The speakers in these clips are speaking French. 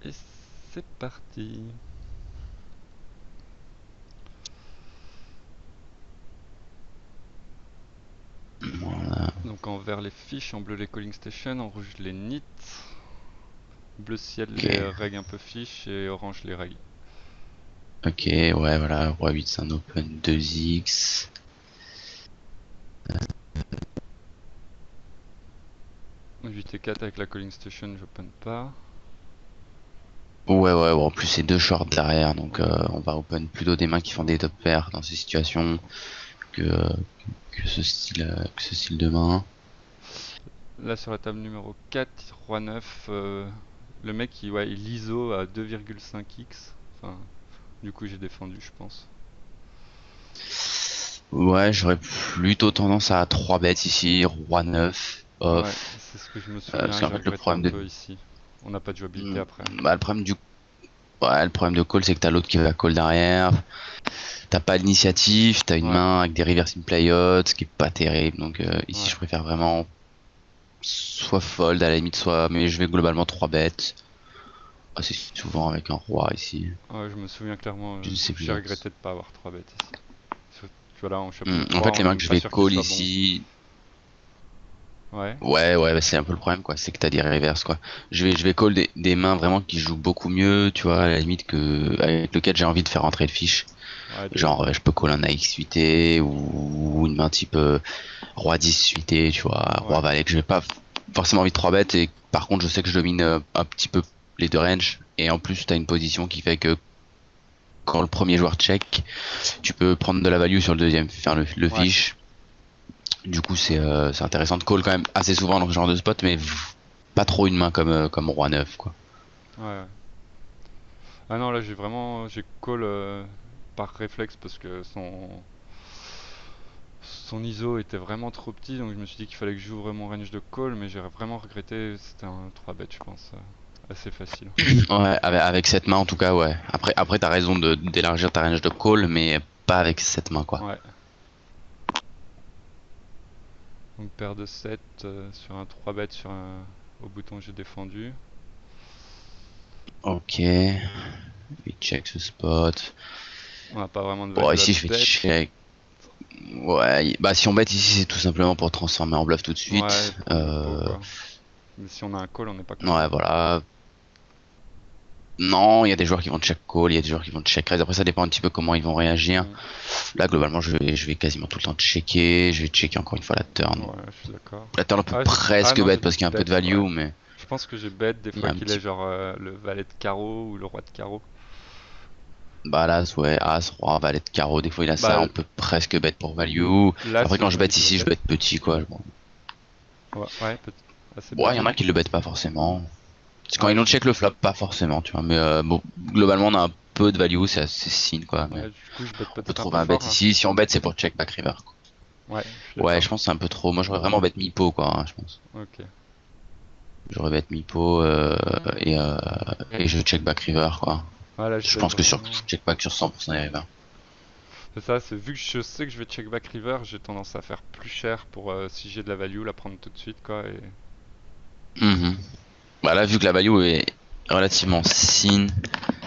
Et c'est parti. Voilà. Donc en vert les fiches, en bleu les calling stations, en rouge les nits, bleu ciel Ok, les règles un peu fiches et orange les règles. ok, ouais, voilà, roi 8 c'est un open 2x. 8 et 4 avec la calling station, j'open pas. Ouais, ouais, bon, en plus c'est deux shorts derrière, donc Ouais. on va open plutôt des mains qui font des top pairs dans ces situations que, euh, que ce style de main. Là sur la table numéro 4, roi 9, le mec il ISO à 2,5x. Enfin, du coup j'ai défendu je pense. Ouais, j'aurais plutôt tendance à 3 bêtes ici, roi 9 Ouais, off. c'est ce que je me Parce souviens, qu'en j'ai fait le regretté un problème de... peu ici. On n'a pas de jouabilité Hmm, après. Bah, le problème de call c'est que t'as l'autre qui va call derrière. T'as pas d'initiative, t'as une Ouais, main avec des reverse in play-out, ce qui est pas terrible. Donc ici ouais. je préfère vraiment soit fold à la limite, soit... Mais je vais globalement 3 bêtes. Assez souvent avec un roi ici. Ouais, je me souviens clairement, Je sais j'ai plusieurs. regretté de pas avoir 3 bêtes ici. Tu vois là, on chope une En 3, fait, on les n'est mains même que je pas vais sûr qu'il call soit bon. ici, Ouais, ouais, bah, c'est un peu le problème, quoi. C'est que t'as des reverses, quoi. Je vais call des mains vraiment qui jouent beaucoup mieux, tu vois, à la limite que, avec lequel j'ai envie de faire rentrer le fiche. ouais, Genre, je peux call un AX suité ou une main type roi 10 suité, tu vois, roi ouais, valet, que je vais pas forcément envie de 3 bêtes. Et par contre, je sais que je domine un petit peu les deux ranges. Et en plus, t'as une position qui fait que quand le premier joueur check, tu peux prendre de la value sur le deuxième, faire le ouais, fiche. Du coup, c'est intéressant de call quand même assez souvent dans ce genre de spot, mais pas trop une main comme roi 9 quoi. ouais, ouais. Ah non, là j'ai call par réflexe parce que son ISO était vraiment trop petit, donc je me suis dit qu'il fallait que j'ouvre mon range de call, mais j'ai vraiment regretté, c'était un 3 bet je pense, assez facile. Ouais, avec cette main en tout cas, ouais. Après t'as raison d'élargir ta range de call, mais pas avec cette main, quoi. Ouais, donc paire de 7 sur un 3 bet au bouton j'ai défendu. Ok, je vais check ce spot. On n'a pas vraiment de Bon, value à ici je vais bet. check. Ouais, bah si on bet ici, c'est tout simplement pour transformer en bluff tout de Ouais, suite. prendre le pot quoi. Mais si on a un call, on n'est pas Ouais, content. voilà. Non, il y a des joueurs qui vont check call, il y a des joueurs qui vont check raise. Après, ça dépend un petit peu comment ils vont réagir. Hmm. Là, globalement, je vais quasiment tout le temps checker. Je vais checker encore une fois la turn. Ouais, je suis d'accord. La turn, on peut Ah presque non, j'ai bet parce qu'il y a un peu bet, de value, ouais. mais Je pense que j'ai bet des il y a fois un qu'il est petit genre le valet de carreau ou le roi de carreau. balance, ouais, as, roi, valet de carreau. Des fois, il a Bah ça, on peut presque bet pour value. là, Après, c'est quand je bet joli. ici, je bet petit, quoi. Bon, Ouais, ouais, assez ouais, il y en petit. a qui le bet pas forcément. Parce que quand Ouais, ils ont check le flop, pas forcément, tu vois. Mais bon, globalement, on a un peu de value, c'est assez signe, quoi. Mais ouais, du coup, je bet on peut peut-être un peu trouver un bet fort là. ici. Si on bet, c'est pour check back river, quoi. Ouais, je suis Ouais, d'accord. je pense que c'est un peu trop. Moi, j'aurais vraiment bet mi-pot, quoi, hein, je pense. Ok. J'aurais bet mi-pot et je check back river, quoi. Voilà, je Je bet pense que vraiment. je check back sur 100% des rivers. C'est ça, c'est vu que je sais que je vais check back river, j'ai tendance à faire plus cher pour si j'ai de la value, la prendre tout de suite quoi. Et... Mhm. Bah là, vu que la value est relativement signe,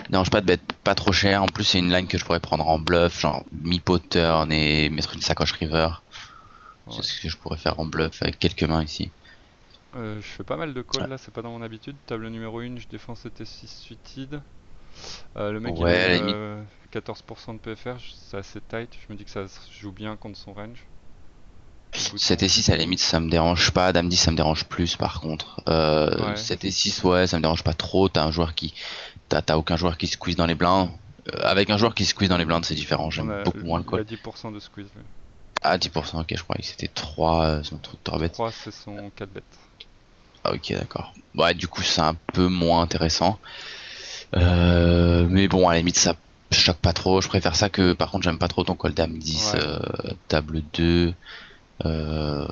dérange pas de bet pas trop cher. En plus, c'est une line que je pourrais prendre en bluff, genre mi-pot turn et mettre une sacoche river. C'est Ouais. ce que je pourrais faire en bluff avec quelques mains ici. Je fais pas mal de calls là, c'est pas dans mon habitude. Table numéro 1, je défends CT6 suited. Le mec il Ouais, donne à la limite, 14% de PFR, c'est assez tight. Je me dis que ça se joue bien contre son range. Au 7 bouton. et 6 à la limite ça me dérange pas. Dame 10 ça me dérange plus par contre. Ouais, 7 et 6 ouais ça me dérange pas trop. T'as aucun joueur qui squeeze dans les blindes. Avec un joueur qui squeeze dans les blindes c'est différent. J'aime beaucoup moins le il call. a 10% de squeeze lui. Ah 10% ok je croyais que c'était 3 son truc de 3 bêtes. 3 c'est son 4 bet. Ah ok d'accord. Ouais du coup c'est un peu moins intéressant. Mais bon à la limite ça choque pas trop. Je préfère ça que par contre j'aime pas trop ton call dame 10 Ouais, table 2. Euh,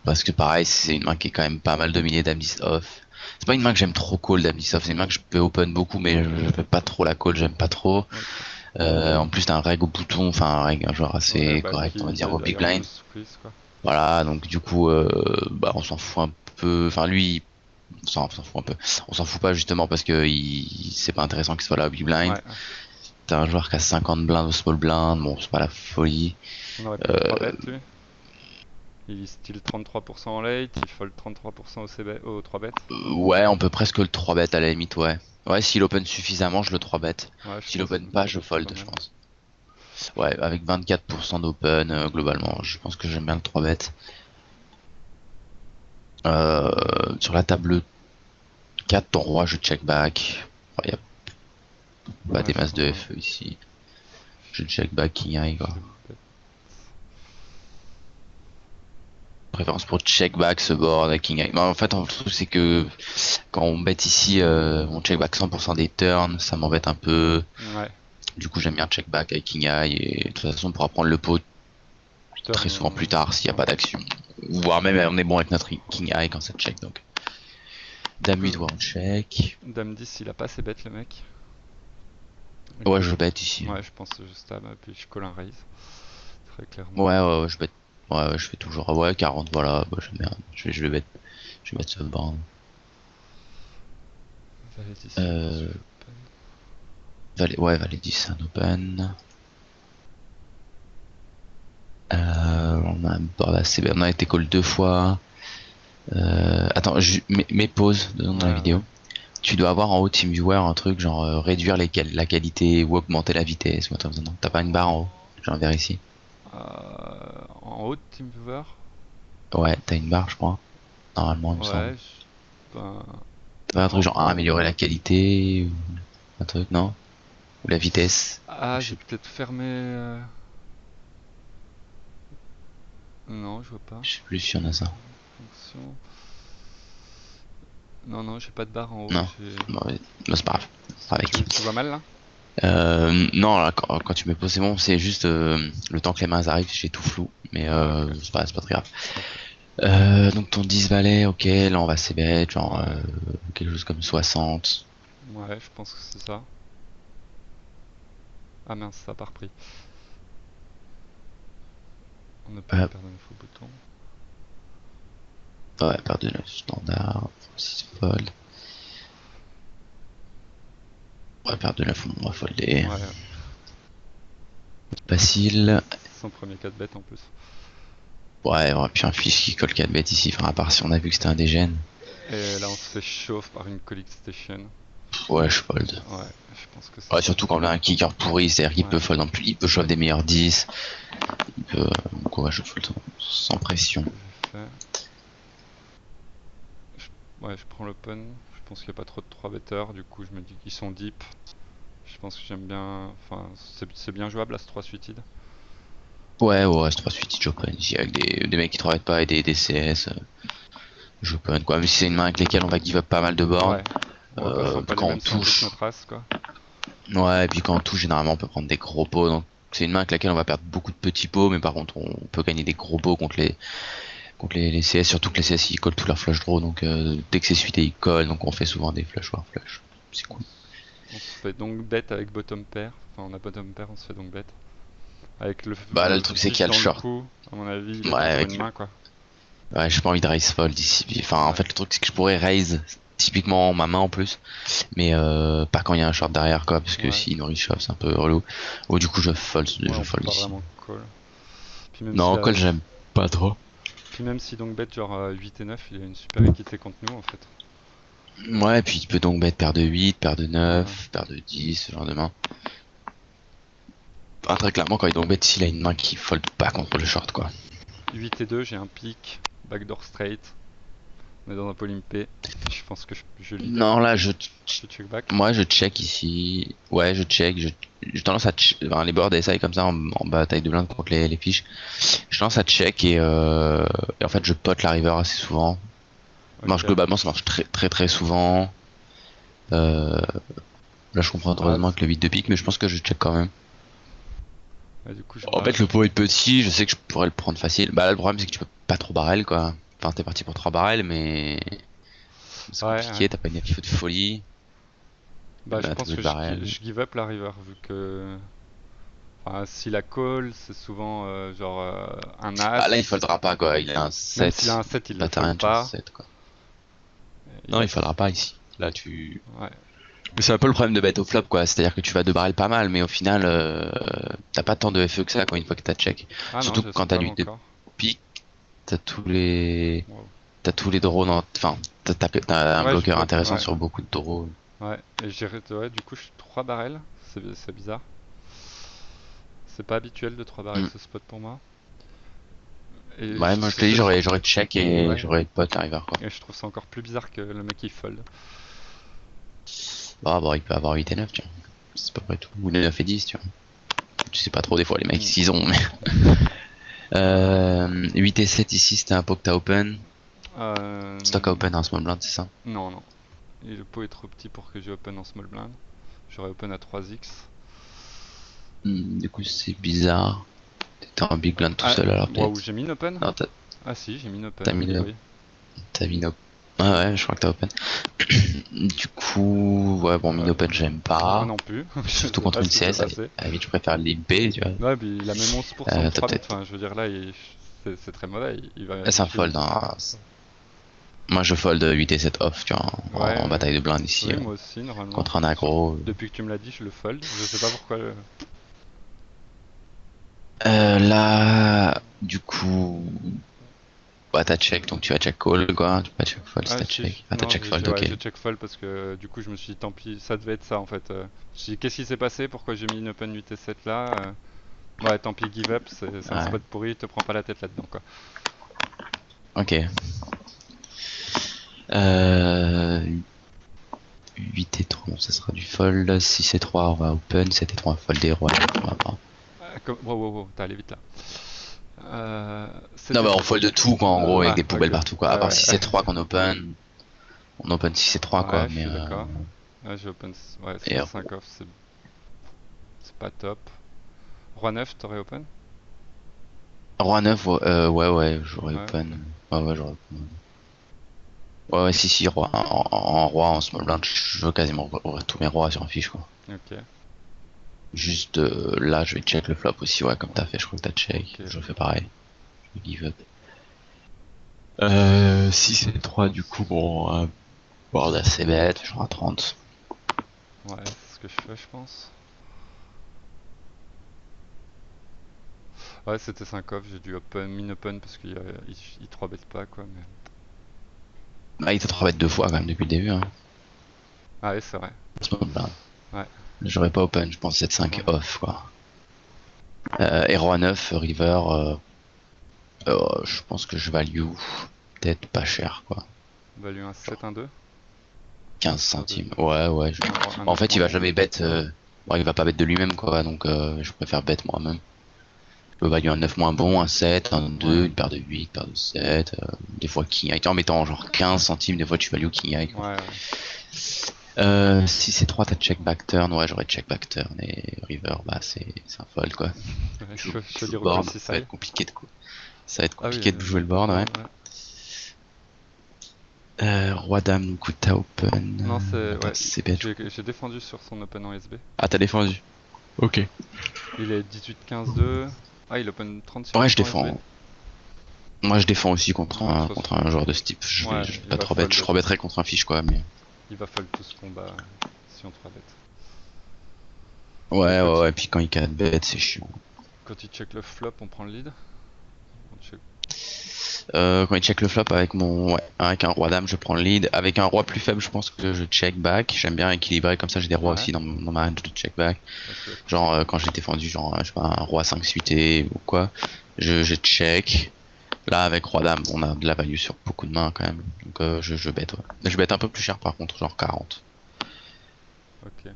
Parce que pareil, c'est une main qui est quand même pas mal dominée dame 10 off. C'est pas une main que j'aime trop call dame 10 off, c'est une main que je peux open beaucoup mais je fais pas trop la call, j'aime pas trop. ok. En plus t'as un reg au bouton, enfin un reg un joueur Ouais, assez bah correct on va qui dire est au big derrière blind. le squeeze quoi. Voilà, donc du coup bah on s'en fout un peu. Enfin lui on s'en fout un peu. On s'en fout pas justement parce que c'est pas intéressant qu'il soit là au big blind. Ouais, T'as un joueur qui a 50 blindes au small blind, bon c'est pas la folie. on aurait pu le 3 bet lui. Il steal 33% en late, il fold 33% au 3 bet. Ouais, on peut presque le 3 bet à la limite, ouais. Ouais, s'il open suffisamment, je le 3 bet. Ouais, je S'il pense que open le pas, 3 je bet c'est pas fold, je mal. pense. Ouais, avec 24% d'open, globalement, je pense que j'aime bien le 3 bet. Sur la table 4, ton roi, je check back. Il y a pas Ouais, des je masses de pense, FE ici. Je check back king high, quoi. check bet. Préférence pour check back ce board à king high. Mais en fait, le truc, c'est que quand on bet ici, on check back 100% des turns, ça m'embête un peu. Ouais, Du coup, j'aime bien check back avec king high. Et de toute façon, on pourra prendre le pot turn, très souvent plus tard s'il n'y a ouais. pas d'action. Voire même on est bon avec notre king high quand ça check. Donc dame 8 on check. Dame 10, il a pas assez bête le mec. Ouais, Ok. je bet ici. Ouais, je pense que je stab et puis je colle un raise. Très clairement. Ouais, je bet. Ouais, je fais toujours. Ouais, 40, voilà. Bah, j'aime bien. Je vais mettre ce board. Valet 10, il pense que Euh, je open. Valet 10, un open. On a un board assez bien. On a été call 2 fois. Attends, mes pauses dans la Ouais, ouais. vidéo. Tu dois avoir en haut TeamViewer un truc genre réduire la qualité ou augmenter la vitesse ou un truc comme ça, non? T'as pas une barre en haut? J'en verrai ici. En haut de TeamViewer. Ouais, t'as une barre, je crois. Normalement, il me semble. Ouais, ben, T'as pas un truc en genre haut. améliorer la qualité ou un truc, non? Ou la vitesse? Ah, Je j'ai sais peut-être fermé. Non, je vois pas. je sais plus si on a ça. Fonction. Non, non, j'ai pas de barre en haut. Non. Bon, ouais. Non, c'est pas grave. Ça va avec. Tu vois mal là? Non, là, quand tu me poses, c'est bon, c'est juste le temps que les mains arrivent, j'ai tout flou. Mais Ah, ok. c'est pas très grave. Ok. Donc ton 10 valet, ok, là on va c-bet, genre Ouais. quelque chose comme 60. Ouais, je pense que c'est ça. Ah mince, ça a pas repris. On open Hop, paire de 9 au bouton. ouais, paire de 9 standard, 6 fold. Ouais, paire de 9 on va folder. Ouais, Facile. son premier 4 bet en plus. Ouais, puis un fiche qui colle 4 bêtes ici, enfin à part si on a vu que c'était un dégène. Et là, on se fait chauffe par une Colic Station. Ouais, je fold. Ouais, je pense que c'est Ouais, ça. surtout quand on a un kicker pourri, c'est-à-dire qu'il Ouais. peut fold en plus, il peut shove des meilleurs 10. Il peut. Donc ouais, je fold sans pression. Ce que j'ai fait. Ouais, je prends l'open. Je pense qu'il n'y a pas trop de 3 betters. Du coup, je me dis qu'ils sont deep. Je pense que j'aime bien. Enfin, c'est bien jouable As 3 suited. Ouais, c'est 3 suites, j'open ici avec des mecs qui travaillent pas et des CS. J'open quoi, même si c'est une main avec lesquelles on va give up pas mal de boards. Ouais. Bon, après, ce sont pas les Quand on mêmes santé que touche, notre As, quoi. ouais, et puis quand on touche, généralement on peut prendre des gros pots. Donc c'est une main avec laquelle on va perdre beaucoup de petits pots, mais par contre on peut gagner des gros pots contre les CS, surtout que les CS ils collent tous leurs flush draw. Donc dès que c'est suité, ils collent, donc on fait souvent des flush war flush. C'est cool. On se fait donc bet avec bottom pair. Enfin, on a bottom pair, on se fait donc bet. Avec Bah là le le truc c'est qu'il fiche y a le dans le short. coup, à mon avis, il Ouais, est contre une avec main, quoi. ouais, j'ai pas envie de raise fold ici. Enfin, en Ouais. fait, le truc, c'est que je pourrais raise typiquement ma main en plus, mais pas quand il y a un short derrière, quoi, parce que Ouais. s'il nourrit shove, c'est un peu relou. Ou du coup, Ouais, je on peut fold pas ici. vraiment call. Puis même si, Non, call, j'aime pas trop. donc bet genre 8 et 9, il a une super équité contre nous en fait. Ouais, et puis il peut donc bet paire de 8, paire de Ouais. 9, paire de 10, ce genre de main. Enfin, très clairement, quand il donc bet, s'il a une main qui fold pas contre le short, quoi. 8 et 2, j'ai un pick, backdoor straight. On est dans un pot limpé. Je pense que je lead. Non, là, Je check back. moi, je check ici. Ouais, je check. J'ai tendance à enfin, les boards SI comme ça en bataille de blinde contre les fiches. Je tendance à check et en fait, je pote la river assez souvent. Ok. Globalement, ça marche très très très souvent. Euh, Là, je comprends Ah, heureusement avec le beat de pique, mais je pense que je check quand même. ouais, du coup, je En fait, le barre. pot est petit, je sais que je pourrais le prendre facile. Bah là, le problème, c'est que tu peux pas trop barrel, quoi. Enfin, t'es parti pour 3 barrels, mais c'est Ouais, ouais. compliqué, t'as pas une FE de folie. Bah, je Là, t'as pense peu que de barrel. je give up la river vu que. Enfin, si la call, c'est souvent genre un Bah là, il as. foldra pas, quoi. Il a un Même s'il a 7. un 7, il le Bah, t'as fold rien de chance pas. 7, quoi. Non, il faudra pas ici. Là, tu. Ouais. Mais c'est un peu le problème de bet au flop, quoi. C'est-à-dire que tu vas deux barrels pas mal, mais au final, t'as pas tant de FE que ça, quoi, une fois que t'as check. Ah non, Surtout que je sais quand t'as pas lui de encore. pique, t'as tous les. Wow. T'as tous les draws dans. Enfin, t'as un Ouais, je bloqueur bloque. intéressant Ouais. sur beaucoup de draws. Ouais. Et ouais, du coup, je suis 3 barrels. C'est bizarre. C'est pas habituel de 3 barrels Hmm. ce spot pour moi. Et Ouais, moi je te dis, j'aurais check et ouais. j'aurais pot à river, quoi. Et je trouve ça encore plus bizarre que le mec qui fold. Bah, bon, il peut avoir 8 et 9, tu vois. C'est pas près tout. Ou 9 et 10, tu vois. Tu sais pas trop des fois, les mecs, Hmm. s'ils ont, mais. 8 et 7 ici, c'était un pot que t'as open. Euh, Stock à open, un small blind, c'est ça? non, non. Et le pot est trop petit pour que j'ai open en small blind. J'aurais open à 3x. Du coup, c'est bizarre. T'étais en big blind tout Ah, seul, alors waouh, peut-être. j'ai mis une open? Non, Ah si, j'ai mis une t'as open. mis le. Oui. T'as mis no. Ah ouais, je crois que t'as open. Du coup, ouais, bon, min Euh, open, j'aime moi pas. non plus. Je Surtout sais contre pas une ce qui s'est CS, passé. à la limite, je préfère limper, tu vois. Ouais, puis il a même 11% de T'as 3 bêtes. peut-être. Enfin, je veux dire, là, c'est très mauvais. Il va. C'est un fold, hein. Moi, je fold 8 et 7 off, tu vois, Ouais, en bataille de blind ici, oui, moi aussi, normalement. contre un aggro. Depuis que tu me l'as dit, je le fold. Je sais pas pourquoi. Là, du coup, bah, t'as check, donc tu vas check call, quoi. Tu vas check fold si Ah t'as si, check. Ah, t'as non, check fold, ouais, ok. j'ai check fold parce que du coup je me suis dit tant pis, ça devait être ça en fait. Je me suis dit qu'est-ce qui s'est passé, pourquoi j'ai mis une open 8 et 7 là ouais, tant pis, give up, c'est un Ouais, spot pourri, te prends pas la tête là-dedans quoi. ok. Euh, 8 et 3, bon, ça sera du fold. 6 et 3, on va open. 7 et 3, fold et roi. On va pas. Wow, wow, wow, t'as allé vite là. Non, C'était. bah, on fold de tout, quoi, en gros, avec Ah, des ok. poubelles partout, quoi. À Ouais, part ouais. 6 et 3 qu'on open. On open 6 et 3, Ouais, quoi. je Mais, suis d'accord. Ouais, j'ai open. Ouais, et, 5 off, c'est pas top. Roi 9, t'aurais open? roi 9, ouais, j'aurais Ouais, ok. open. Ouais, j'aurais open. Ouais, si, roi, en roi, en small blind, je veux quasiment ouvrir tous mes rois sur un fiche, quoi. Ok, Juste là, je vais check le flop aussi, ouais, comme t'as fait, je crois que t'as check. ok. Je fais pareil. Je give up. 6 et 3, du coup, bon, board assez bête, genre à 30. Ouais, c'est ce que je fais, je pense. Ouais, c'était 5 off, j'ai dû open, min open parce qu'il 3 bet pas quoi. Mais... Bah, il t'a 3 bêtes deux fois quand même depuis le début, hein. Ah ouais, c'est vrai. Small blind. Ouais, J'aurais pas open, je pense 7-5 ouais. off, quoi. Et roi 9, river, je pense que je value peut-être pas cher, quoi. Value un 7, un 2 15 sur deux. centimes. Ouais. Un En 9 fait, il va moins. jamais bet. Bon, il va pas bet de lui-même, quoi. Donc, je préfère bet moi-même. Je peux value un 9 moins bon, un 7, un 2, Ouais, une paire de 8, une paire de 7. Des fois king high. En mettant genre 15 centimes, des fois tu value king high, quoi. ouais, ouais. Si c'est 3, t'as check back turn. Ouais, j'aurais check back turn. Et river, bah, c'est un fold, quoi. Ouais, Je joue je lis le Rocker board. 6 Ça va high. être compliqué de coup. Ça va être Ah oui, compliqué de jouer le board, ouais. board, ouais. Roi dame, du coup, t'as open. Non, c'est. Attends, Ouais, c'est bête. j'ai défendu sur son open en SB. Ah, t'as défendu. Ok. Il est 18-15-2. Ah, il open Ouais, je 36% SB. défends. Moi, je défends aussi Non, de toute contre façon. un joueur de ce type. Ouais, Je vais il pas va trop bête. Je fold. 3 bêterais contre un fiche, quoi. Mais Il va fold tout ce combat si on 3 bet. Et ouais. Puis quand il 4 bêtes, c'est chiant. quand il check le flop, on prend le lead. On check. Quand il check le flop avec avec un roi dame, je prends le lead. Avec un roi plus faible, je pense que je check back. J'aime bien équilibrer comme ça. J'ai des rois Ouais, aussi dans ma range de check back. ok. Genre quand j'ai défendu, genre je sais pas, un roi 5 suité ou quoi, je check. Là, avec roi dame, on a de la value sur beaucoup de mains quand même. Donc je bête, ouais. Je bête un peu plus cher par contre, genre 40. Ok.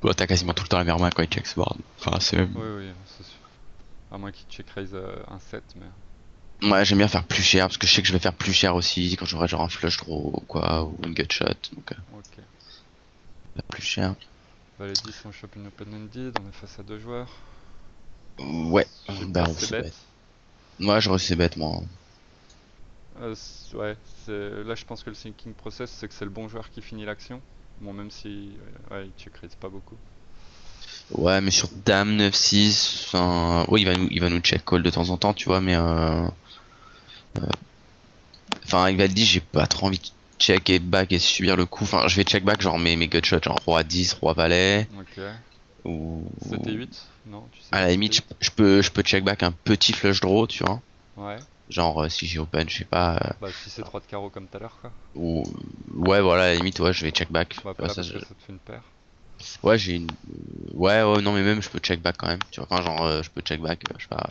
Ouais, t'as quasiment tout le temps la meilleure main quand il check ce board. Enfin, c'est même. Oui, oui, c'est sûr. À moins qu'il check raise un 7, mais. Ouais, j'aime bien faire plus cher parce que je sais que je vais faire plus cher aussi quand j'aurai genre un flush draw ou quoi, ou une gut shot. Donc, Ok. plus cher. Valet 10, on chope une open-ended, on est face à deux joueurs. Ouais, J'ai bah, assez c'est bête. bête. Moi, j'aurais c'est bête, moi. Ouais, là je pense que le thinking process c'est que c'est le bon joueur qui finit l'action. Bon, même si ouais, il check raise pas beaucoup. Ouais, mais sur Dame 9-6, enfin, oui, il va nous check call de temps en temps, tu vois, mais enfin, il va le dire, j'ai pas trop envie. check et back et subir le coup. Enfin, je vais check back genre mes gut shots, genre roi 10, roi valet. Ok. Ou 7 et 8? Non, tu sais à pas la 7 et limite, 8? je peux check back un petit flush draw, tu vois. Ouais. Genre si j'ai open, je sais pas. Bah si c'est 3 de carreau comme tout à l'heure quoi. Ou ouais, voilà, à la limite, ouais, je vais check back. Bah Tu pas vois, là parce que ça te fait une paire. ouais, j'ai une. Ouais, ouais, non, mais même je peux check back quand même. Tu vois, enfin, genre, je peux check back, je sais pas.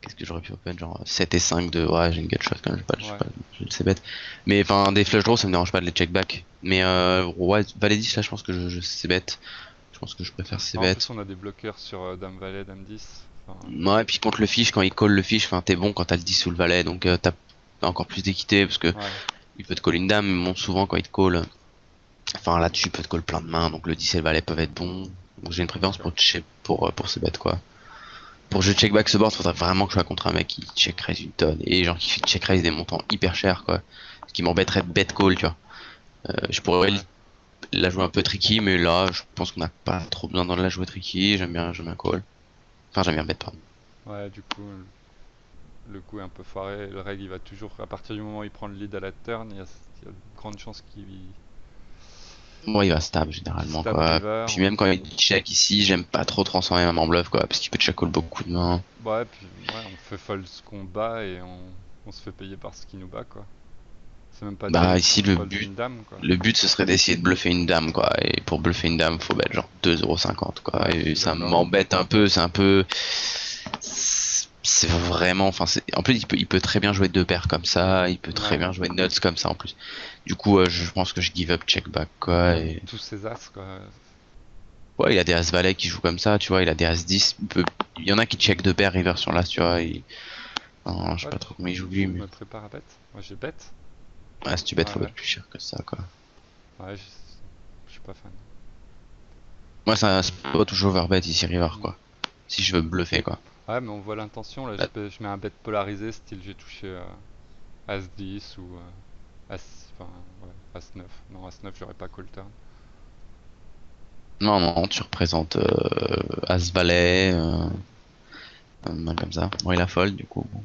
Qu'est-ce que j'aurais pu open? Genre 7 et 5 de. Ouais, j'ai une gut shot quand même, Ouais. je sais bête. Mais enfin, des flush draws, ça me dérange pas de les check back. Mais ouais, valet 10, là, je pense que c'est bête. Je pense que je préfère c'est Ah, en plus bête. on a des bloqueurs sur Dame Valet, Dame 10. Enfin, Ouais, puis contre le fiche, quand il colle le fiche, enfin, t'es bon quand t'as le 10 sous le valet, donc t'as encore plus d'équité parce que ouais. il peut te coller une dame, mais bon, souvent quand il te colle. Enfin, là-dessus, il peut te coller plein de mains, donc le 10 et le valet peuvent être bons. Donc j'ai une préférence Ok. pour ces bêtes, quoi. Pour je check back ce board, faudrait vraiment que je sois contre un mec qui check raise une tonne. Et genre qui fait check raise des montants hyper chers, quoi. Ce qui m'embêterait de bet call, tu vois. Je pourrais Ouais. la jouer un peu tricky, mais là, je pense qu'on n'a pas trop besoin de la jouer tricky. J'aime bien call. Enfin, j'aime bien bet, pardon. Ouais, du coup, le coup est un peu foiré. Le reg il va toujours, à partir du moment où il prend le lead à la turn, il y a de grandes chances Moi, il va stab qu'il généralement, stab quoi. river. Puis même quand il check ici, j'aime pas trop transformer ma main en bluff, quoi. Parce qu'il peut check call beaucoup de mains. Ouais, puis ouais, on fait fold ce qu'on bat et on se fait payer par ce qui nous bat quoi. C'est même pas Bah, terrible ici, si on fold une dame quoi. le but, ce serait d'essayer de bluffer une dame, quoi. Et pour bluffer une dame, faut mettre genre 2,50 € quoi. Ouais, je Et suis ça d'accord. m'embête un peu, c'est un peu. C'est vraiment. Enfin, en plus, il peut très bien jouer deux paires comme ça. Il peut très Ouais, bien jouer nuts comme ça en plus. Du coup, je pense que je give up check back, quoi. Et... tous ces as quoi. Ouais, il a des as valet qui jouent comme ça, tu vois. Il a des as 10. Il y en a qui check deux paires river sur l'as, tu vois. Non, je sais Ouais, pas trop comment il joue lui, tu mais. me prépares à bet. Moi j'ai bet. Ah, si tu bêtes, Ouais, faut ouais. mettre plus cher que ça, quoi. Ouais, je suis pas fan. Moi, c'est un spot où j'overbet ici river, Hmm. quoi. Si je veux bluffer, quoi. Ouais, mais on voit l'intention là. Bah, Je mets un bet polarisé, style j'ai touché As 10 ou As, enfin, ouais, As 9. Non, As 9, j'aurais pas call turn. non, non, tu représentes as valet, un comme ça. Bon, il a fold, du coup. Bon.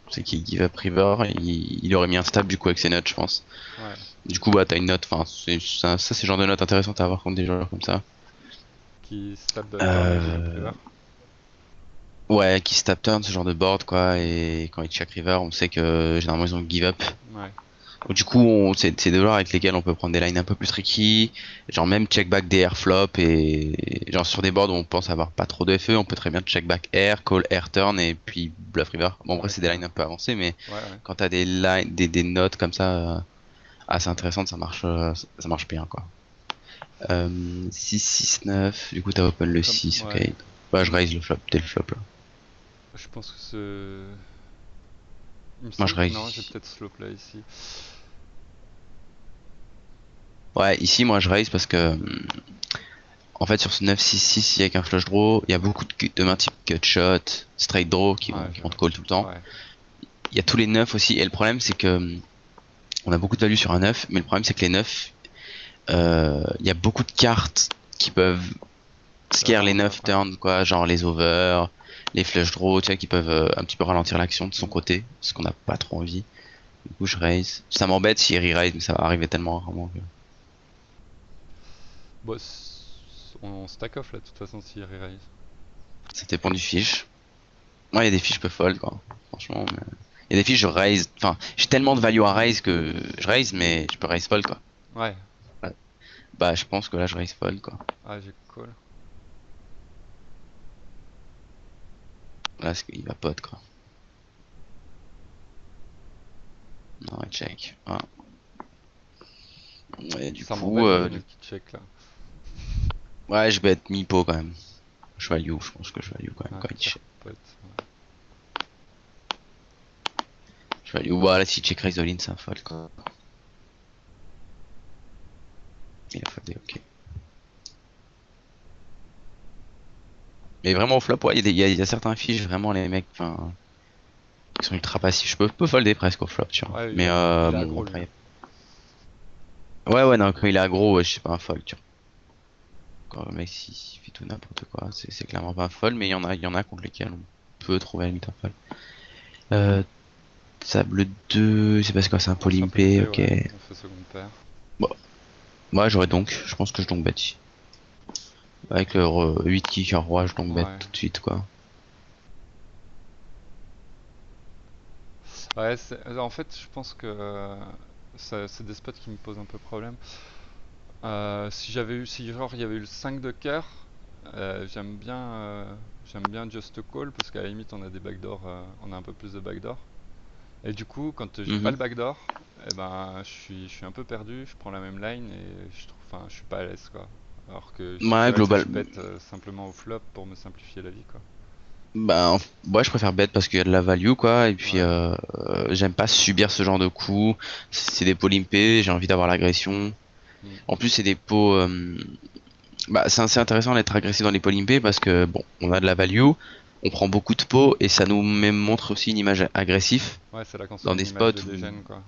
C'est qu'il give up river, il aurait mis un stab du coup avec ses notes, je pense. Ouais, Du coup, bah, t'as une note, enfin, ça, c'est le genre de note intéressante à avoir contre des joueurs comme ça. qui stab de turn et give up Euh, river. ouais, qui stab turn, ce genre de board, quoi, et quand il check river, on sait que généralement ils ont give up. Ouais, Donc, du coup, c'est des joueurs avec lesquels on peut prendre des lines un peu plus tricky, genre même check back des air flop, et genre sur des boards où on pense avoir pas trop de FE, on peut très bien check back air, call air turn, et puis bluff river. Bon, après, c'est ok. des lines un peu avancées, mais Ouais, ouais. quand t'as des lines, des notes comme ça, assez intéressantes, ça marche bien, quoi. 6, 6, 9. Du coup, t'as open le Comme, 6, ok. ouais, Bah, je comme raise le flop, dès le flop, là. je pense que ce. Il me Moi, je semble que raise non, j'ai ici. peut-être slow play ici. Ouais, ici, moi, je raise parce que, en fait, sur ce 9, 6, 6, il y a qu'un flush draw. Il y a beaucoup de mains type cut shot, straight draw Ouais, qui vont te call tout le temps. ouais, Il y a tous les 9 aussi. Et le problème, c'est que, on a beaucoup de value sur un 9, mais le problème, c'est que les 9, il y a beaucoup de cartes qui peuvent faire scare les river, 9 ouais. turns, quoi. Genre les over, les flush draw, tu vois, qui peuvent un petit peu ralentir l'action de son Hmm. côté. Ce qu'on n'a pas trop envie. Du coup, je raise. Ça m'embête si il raise, mais ça va arriver tellement rarement que... Bon, on stack off là, de toute façon, s'il re-raise. Ça dépend du fiche. Moi, il y a des fiches peu folles, quoi. Franchement, mais... il y a des fiches, je raise. Enfin, j'ai tellement de value à raise que je raise, mais je peux raise fold, quoi. Ouais, Ouais. Bah, je pense que là, je raise fold, quoi. ah, j'ai call. Là, il va pot, quoi. Non, ouais, check. Ah. Ouais, du Ça coup, m'embête le mec qui check là. ouais, je bet mi-pot, quand même. Je value, je pense que je value, quand même, Ah, quand il pair check. pot. Ouais. Je value. Voilà, si check raise all-in, c'est un fold, quoi. Il a foldé, ok. Mais vraiment, au flop, ouais, il y a certains fiches, vraiment, les mecs, enfin, qui sont ultra passifs. Peux folder presque au flop, tu vois. Ouais, Mais il a bon, aggro lui. Hein. après. Ouais, ouais, non, quand il est aggro, ouais, je sais pas, un fold, tu vois. Quand le mec, s'il fait tout n'importe quoi, c'est clairement pas un fold, mais il y en a contre lesquels on peut trouver à la limite un fold. Euh, Table 2, c'est parce que c'est un Oh, c'est un polympé, polypé, ok. ouais. On fait seconde paire. Bon, moi j'aurais donc, je pense que je donk bet ici. Avec le 8 qui cœur roi, je donk bet Ouais. tout de suite quoi. Ouais, en fait, je pense que c'est des spots qui me posent un peu problème. Si j'avais eu, si genre il y avait eu le 5 de cœur, j'aime bien Just Call parce qu'à la limite on a des backdoors, on a un peu plus de backdoor. Et du coup, quand j'ai pas Mhm. le backdoor, eh ben je suis un peu perdu, je prends la même line et je trouve, enfin, je suis pas à l'aise quoi. Alors que je Ouais, suffirait que global. je bet simplement au flop pour me simplifier la vie quoi. Bah, ouais, je préfère bet parce qu'il y a de la value quoi. Et puis, Ouais. j'aime pas subir ce genre de coups. C'est des pots limpés, j'ai envie d'avoir l'agression. Mm. En plus, c'est des pots. Bah, c'est assez intéressant d'être agressif dans les pots limpés parce que, bon, on a de la value, on prend beaucoup de pots et ça nous même montre aussi une image agressive Ouais, c'est là qu'on se dans fait des une image spots de où. dégène quoi,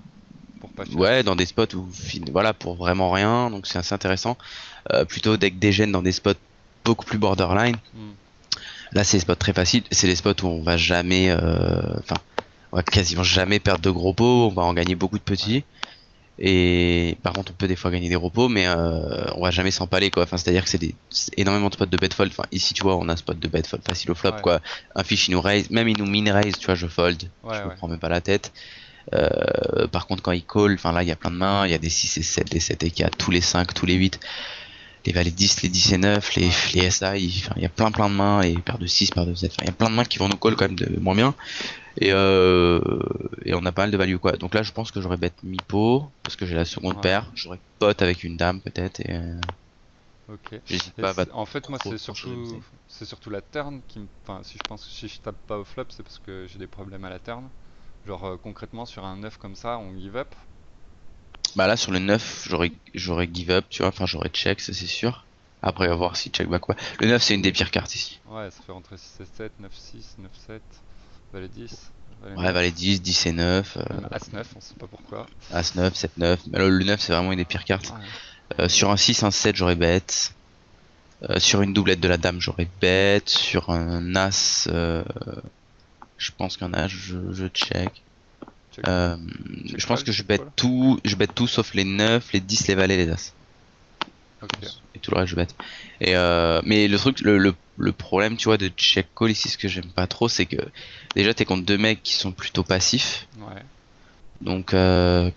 pour pas cher. Ouais, dans des spots où, voilà, pour vraiment rien. Donc, c'est assez intéressant. Plutôt deck dégène dans des spots beaucoup plus borderline. Mm. Là, c'est des spots très faciles. C'est des spots où on va jamais, enfin, on va quasiment jamais perdre de gros pots. On va en gagner beaucoup de Ouais. petits. Et par contre, on peut des fois gagner des repos, mais on va jamais s'empaler quoi. Enfin, c'est-à-dire que c'est énormément de spots de bet fold. Enfin, ici, tu vois, on a un spot de bet fold facile au flop Ouais. quoi. Un fish il nous raise, même il nous min raise, tu vois, je fold, je Ouais, me ouais. prends même pas la tête. Par contre, quand il call, enfin là, il y a plein de mains, il y a des 6 et 7 des 7 et qu'il y a tous les 5 tous les 8 les valets 10 les 10 et 9 Ouais. les SI, enfin, il y a plein de mains, et paires de 6 paires de 7 enfin, il y a plein de mains qui vont nous call quand même de moins bien. Et, euh, et on a pas mal de value quoi. Donc là, je pense que j'aurais bet mi-pot parce que j'ai la seconde Ouais. paire. J'aurais pot avec une dame peut-être et Ok. j'hésite Et pas à battre en fait, moi, trop chose à miser. c'est surtout la turn qui me, enfin, si je pense, si je tape pas au flop, c'est parce que j'ai des problèmes à la turn. Genre, concrètement, sur un 9 comme ça, on give up. Bah là sur le 9 j'aurais give up, tu vois, enfin j'aurais check, ça c'est sûr. Après on va voir si check back quoi. Le 9 c'est une des pires cartes ici. Ouais, ça fait rentrer 6 et 7, 9, 6, 9, 7, valet 10, valet Ouais, valet 9, 10, 10 et 9, même as 9, on sait pas pourquoi. as 9, 7 9. Mais le 9 c'est vraiment une des pires cartes. Ouais. Sur un 6, un 7 j'aurais bet. Sur une doublette de la dame j'aurais bet. Sur un as, je pense qu'un as je check. Check, Euh, check je pense call, que check call. je bête tout sauf les 9 les 10 les valets, les as. Je Ok. pense. Et tout le reste, je bête. Mais le truc, le problème, tu vois, de check call ici, ce que j'aime pas trop, c'est que déjà, t'es contre deux mecs qui sont plutôt passifs. Ouais. Donc, euh,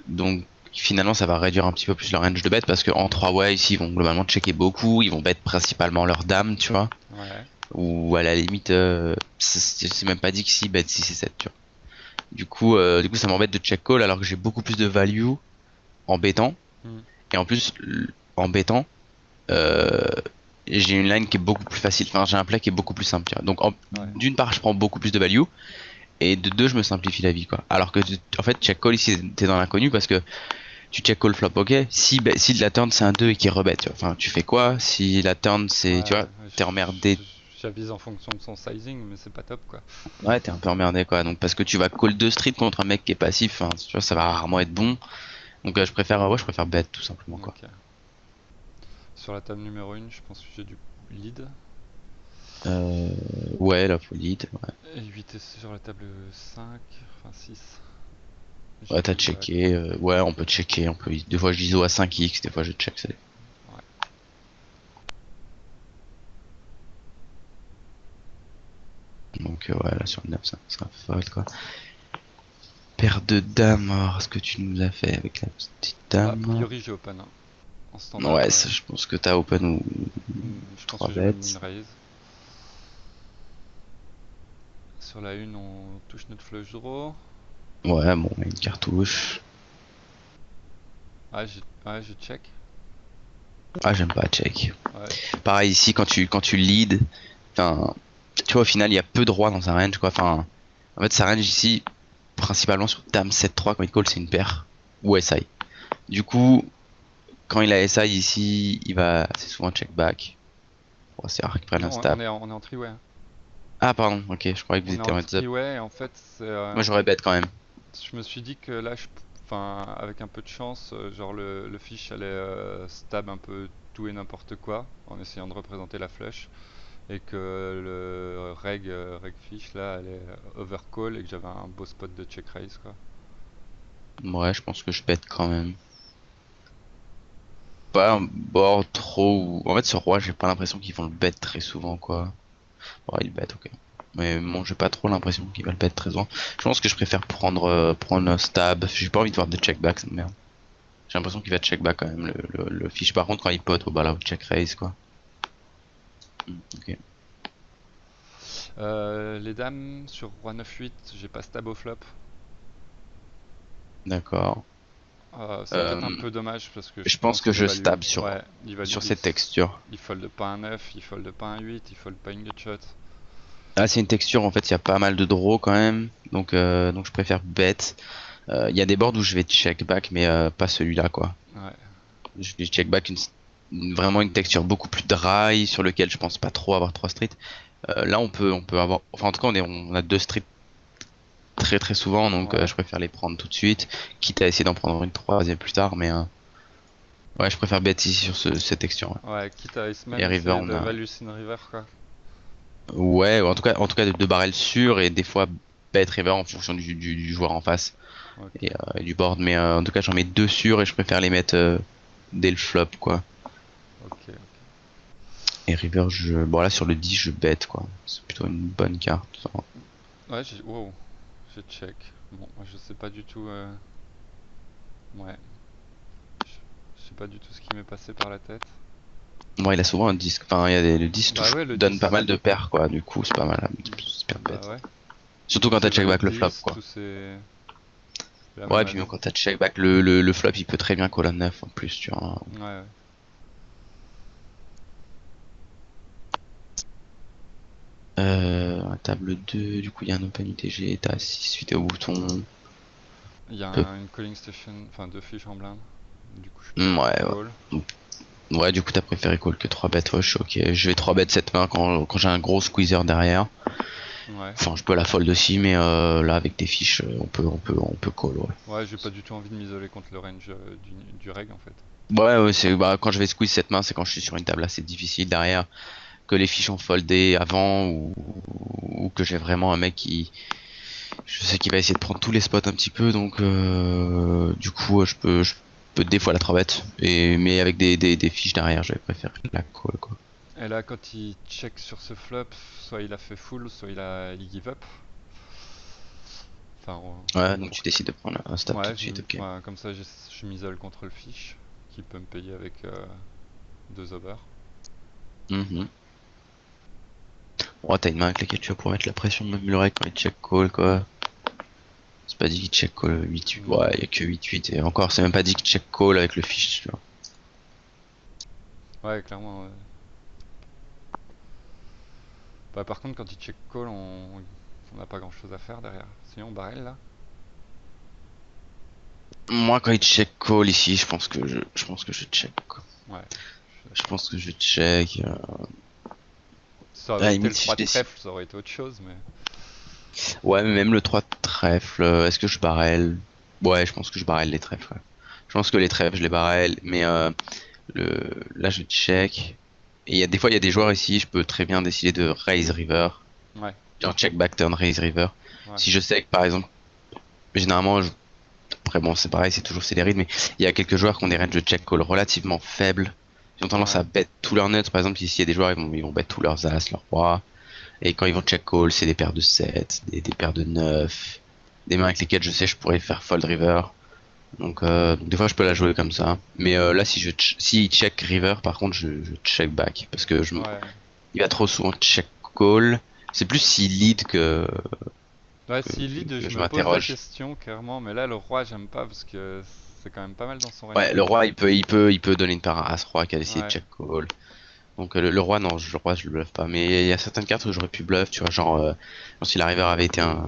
donc finalement, ça va réduire un petit peu plus leur range de bet parce qu'en Hmm. 3 way, ici, ils vont globalement checker beaucoup. Ils vont bet principalement leur dame, tu vois. Ouais. Ou à la limite, c'est même pas dit que si bet 6 et 7, tu vois. Du coup, ça m'embête de check call alors que j'ai beaucoup plus de value en bêtant. Hmm. Et en plus, en bêtant, euh, j'ai une line qui est beaucoup plus facile. Enfin, j'ai un play qui est beaucoup plus simple. Tu vois. Donc, Ouais. d'une part, je prends beaucoup plus de value. Et de deux, je me simplifie la vie, quoi. Alors que, en fait, check call ici, t'es dans l'inconnu parce que tu check call flop, ok. Si la turn c'est un 2 et qu'il rebet, tu vois. Enfin, tu fais quoi? Si la turn c'est, tu Ouais. vois, t'es emmerdé. J'avise en fonction de son sizing, mais c'est pas top quoi. Ouais, t'es un peu emmerdé, quoi. Donc, parce que tu vas call 2 street contre un mec qui est passif. Enfin, tu vois, ça va rarement être bon. Donc, je préfère bet, tout simplement, quoi. Ok. Sur la table numéro 1, je pense que j'ai du lead. Euh, ouais, la folie. Ouais, Et 8 est sur la table 5, enfin 6. J'ai ouais t'as full jack. checké. Ouais, on peut checker. Des fois, je ISO à 5x, des fois, je check. Ouais. Donc ouais, là sur le 9, ça fold quoi. Paire de dames, alors ce que tu nous as fait avec la petite A dame. priori, j'ai open, hein. En standard, Ouais, ça, je pense que t'as open ou je pense 3 que j'ai même min bêtes. raise. Sur la une, on touche notre flush draw. Ouais, bon, une cartouche. Ah, j'ai check. Ah, j'aime pas check. Ouais. Pareil ici, quand tu lead, enfin, tu vois, au final, il y a peu de rois dans sa range, quoi. Enfin, en fait, sa range ici, principalement sur dame 7-3, quand il call, c'est une paire. Ou SI. Du coup, quand il a SI ici, c'est souvent check back. Bon, c'est rare qu'il prenne Non, un stab. on est en three-way, hein. Ah, pardon, ok, je croyais que vous On est étiez en en heads up. three-way, en fait, Moi, j'aurais bet quand même. je me suis dit que là, enfin, avec un peu de chance, genre le fish allait stab un peu tout et n'importe quoi en essayant de représenter la flush. et que le reg fish là allait overcall et que j'avais un beau spot de check raise quoi. Ouais, je pense que je bet quand même. Pas un board trop en fait, ce roi, j'ai pas l'impression qu'ils vont le bet très souvent, quoi. Ouais, il bet, ok. Mais bon, j'ai pas trop l'impression qu'il va le bet très souvent. Je pense que je préfère prendre un stab. J'ai pas envie de voir de check back, ça me merde. J'ai l'impression qu'il va check back quand même le fish. Par contre, quand il pot, oh bah là, au check raise, quoi. Ok. Les dames sur roi 9-8, j'ai pas stab au flop. D'accord. C'est peut-être un Euh, peu dommage parce que je je pense pense que qu'il je value. stab Ouais, il value. sur cette texture. Il fold pas un 9, il fold pas un 8, il fold pas une shot. Ah, c'est une texture, en fait, il y a pas mal de draws quand même. Donc je préfère bet. Il y a des boards où je vais check back, mais pas celui-là, quoi. Ouais, Je vais check back vraiment une texture beaucoup plus dry, sur lequel je pense pas trop avoir trois streets. Là, on peut avoir, enfin, en tout cas, on a deux streets très très souvent, donc ouais, je préfère les prendre tout de suite, quitte à essayer d'en prendre une troisième plus tard, mais ouais, je préfère bet ici sur cette texture. Ouais. ouais. Quitte à Et même river, essayer on de a, value sin river quoi. ouais, en tout cas de deux barrels sûrs et des fois bet river en fonction du joueur en face Ok, et du board, mais en tout cas, j'en mets deux sûrs et je préfère les mettre dès le flop, quoi. ok. Et river, bon là sur le 10 je bet, quoi. C'est plutôt une bonne carte, ça. Ouais, wow, j'ai check. Bon, moi je sais pas du tout. Ouais, je sais pas du tout ce qui m'est passé par la tête. Moi, il a souvent un 10. Enfin, le 10 Bah touche, ouais, le donne pas 10. mal de paires, quoi. Du coup, c'est pas mal. C'est bien Bah bête. ouais. Surtout Tous quand t'as ces check value back le flop, 10, quoi. tous ces. La Ouais, même et puis même avis. quand t'as check back le flop, il peut très bien call à 9 en plus, tu vois. Ouais, ouais. À table 2, du coup, il y a un open UTG, t'as 6 suite au bouton. Il y a Peu- une calling station, enfin deux fiches en blinde. Du coup, je peux Ouais, call. ouais. Ouais, du coup, t'as préféré call que 3 bêtes, wesh, ok. Je vais 3 bêtes cette main quand j'ai un gros squeezer derrière. Ouais. Enfin, je peux la fold aussi, mais là, avec des fiches, on peut call, ouais. Ouais, j'ai pas du tout envie de m'isoler contre le range du reg en fait. Ouais, ouais, bah, quand je vais squeeze cette main, c'est quand je suis sur une table assez difficile derrière, que les fiches ont foldé avant, ou que j'ai vraiment un mec je sais qu'il va essayer de prendre tous les spots un petit peu, donc du coup, je peux des fois la 3 bet, mais avec des fiches derrière, je vais préférer la call, quoi. Et là, quand il check sur ce flop, soit il a fait full, soit il give up. Enfin, Ouais, donc pour tu décides de prendre un stab tout ouais, de suite, ok. ouais, comme ça, je m'isole contre le fiche, qui peut me payer avec deux over. Mhm. Ouais, t'as une main avec laquelle tu vas pouvoir mettre la pression, même le rec quand il check call, quoi. C'est pas dit qu'il check call 8-8. Non. Ouais, y a que 8-8. Et encore, c'est même pas dit qu'il check call avec le fiche, tu vois. Ouais, clairement. Ouais. Bah, par contre, quand il check call, on n'a pas grand chose à faire derrière. Sinon, barrel là. Moi, quand il check call ici, je pense que je check, quoi. Ouais, je suis Je d'accord. pense que je check. Ça À avait la été le limite, si 3 je de décide. trèfle, ça aurait été autre chose, mais. Ouais, mais même le 3 de trèfle, est-ce que je barrel? Ouais, je pense que je barrel les trèfles, ouais. Je pense que les trèfles, je les barrel, mais là, je check. Et des fois, il y a des joueurs ici, je peux très bien décider de raise river. Ouais, Genre check back turn raise river. ouais, Si je sais que, par exemple, généralement, après, bon, c'est pareil, c'est toujours c'est les rythmes, mais il y a quelques joueurs qui ont des ranges de check call relativement faibles. Ils ont tendance ouais. à bet tous leurs nuts. Par exemple, ici, il y a des joueurs, ils vont bet tous leurs as, leurs rois. Et quand ils vont check call, c'est des paires de 7, des paires de 9, des mains avec lesquelles je sais je pourrais faire fold river. Donc des fois, je peux la jouer comme ça. Mais là, si check river, par contre, je check back. Parce que Ouais, il va trop souvent check call. C'est plus s'il lead ouais, que, s'il lead, que je je me pose la m'interroge. question clairement, mais là le roi j'aime pas parce que c'est quand même pas mal dans son range Ouais, le quoi. roi, il peut donner une paire à As-Roi qui a décidé de Ouais, check call. Donc le roi, non, le roi, je le bluffe pas. Mais il y a certaines cartes où j'aurais pu bluff, tu vois, genre si la river avait été un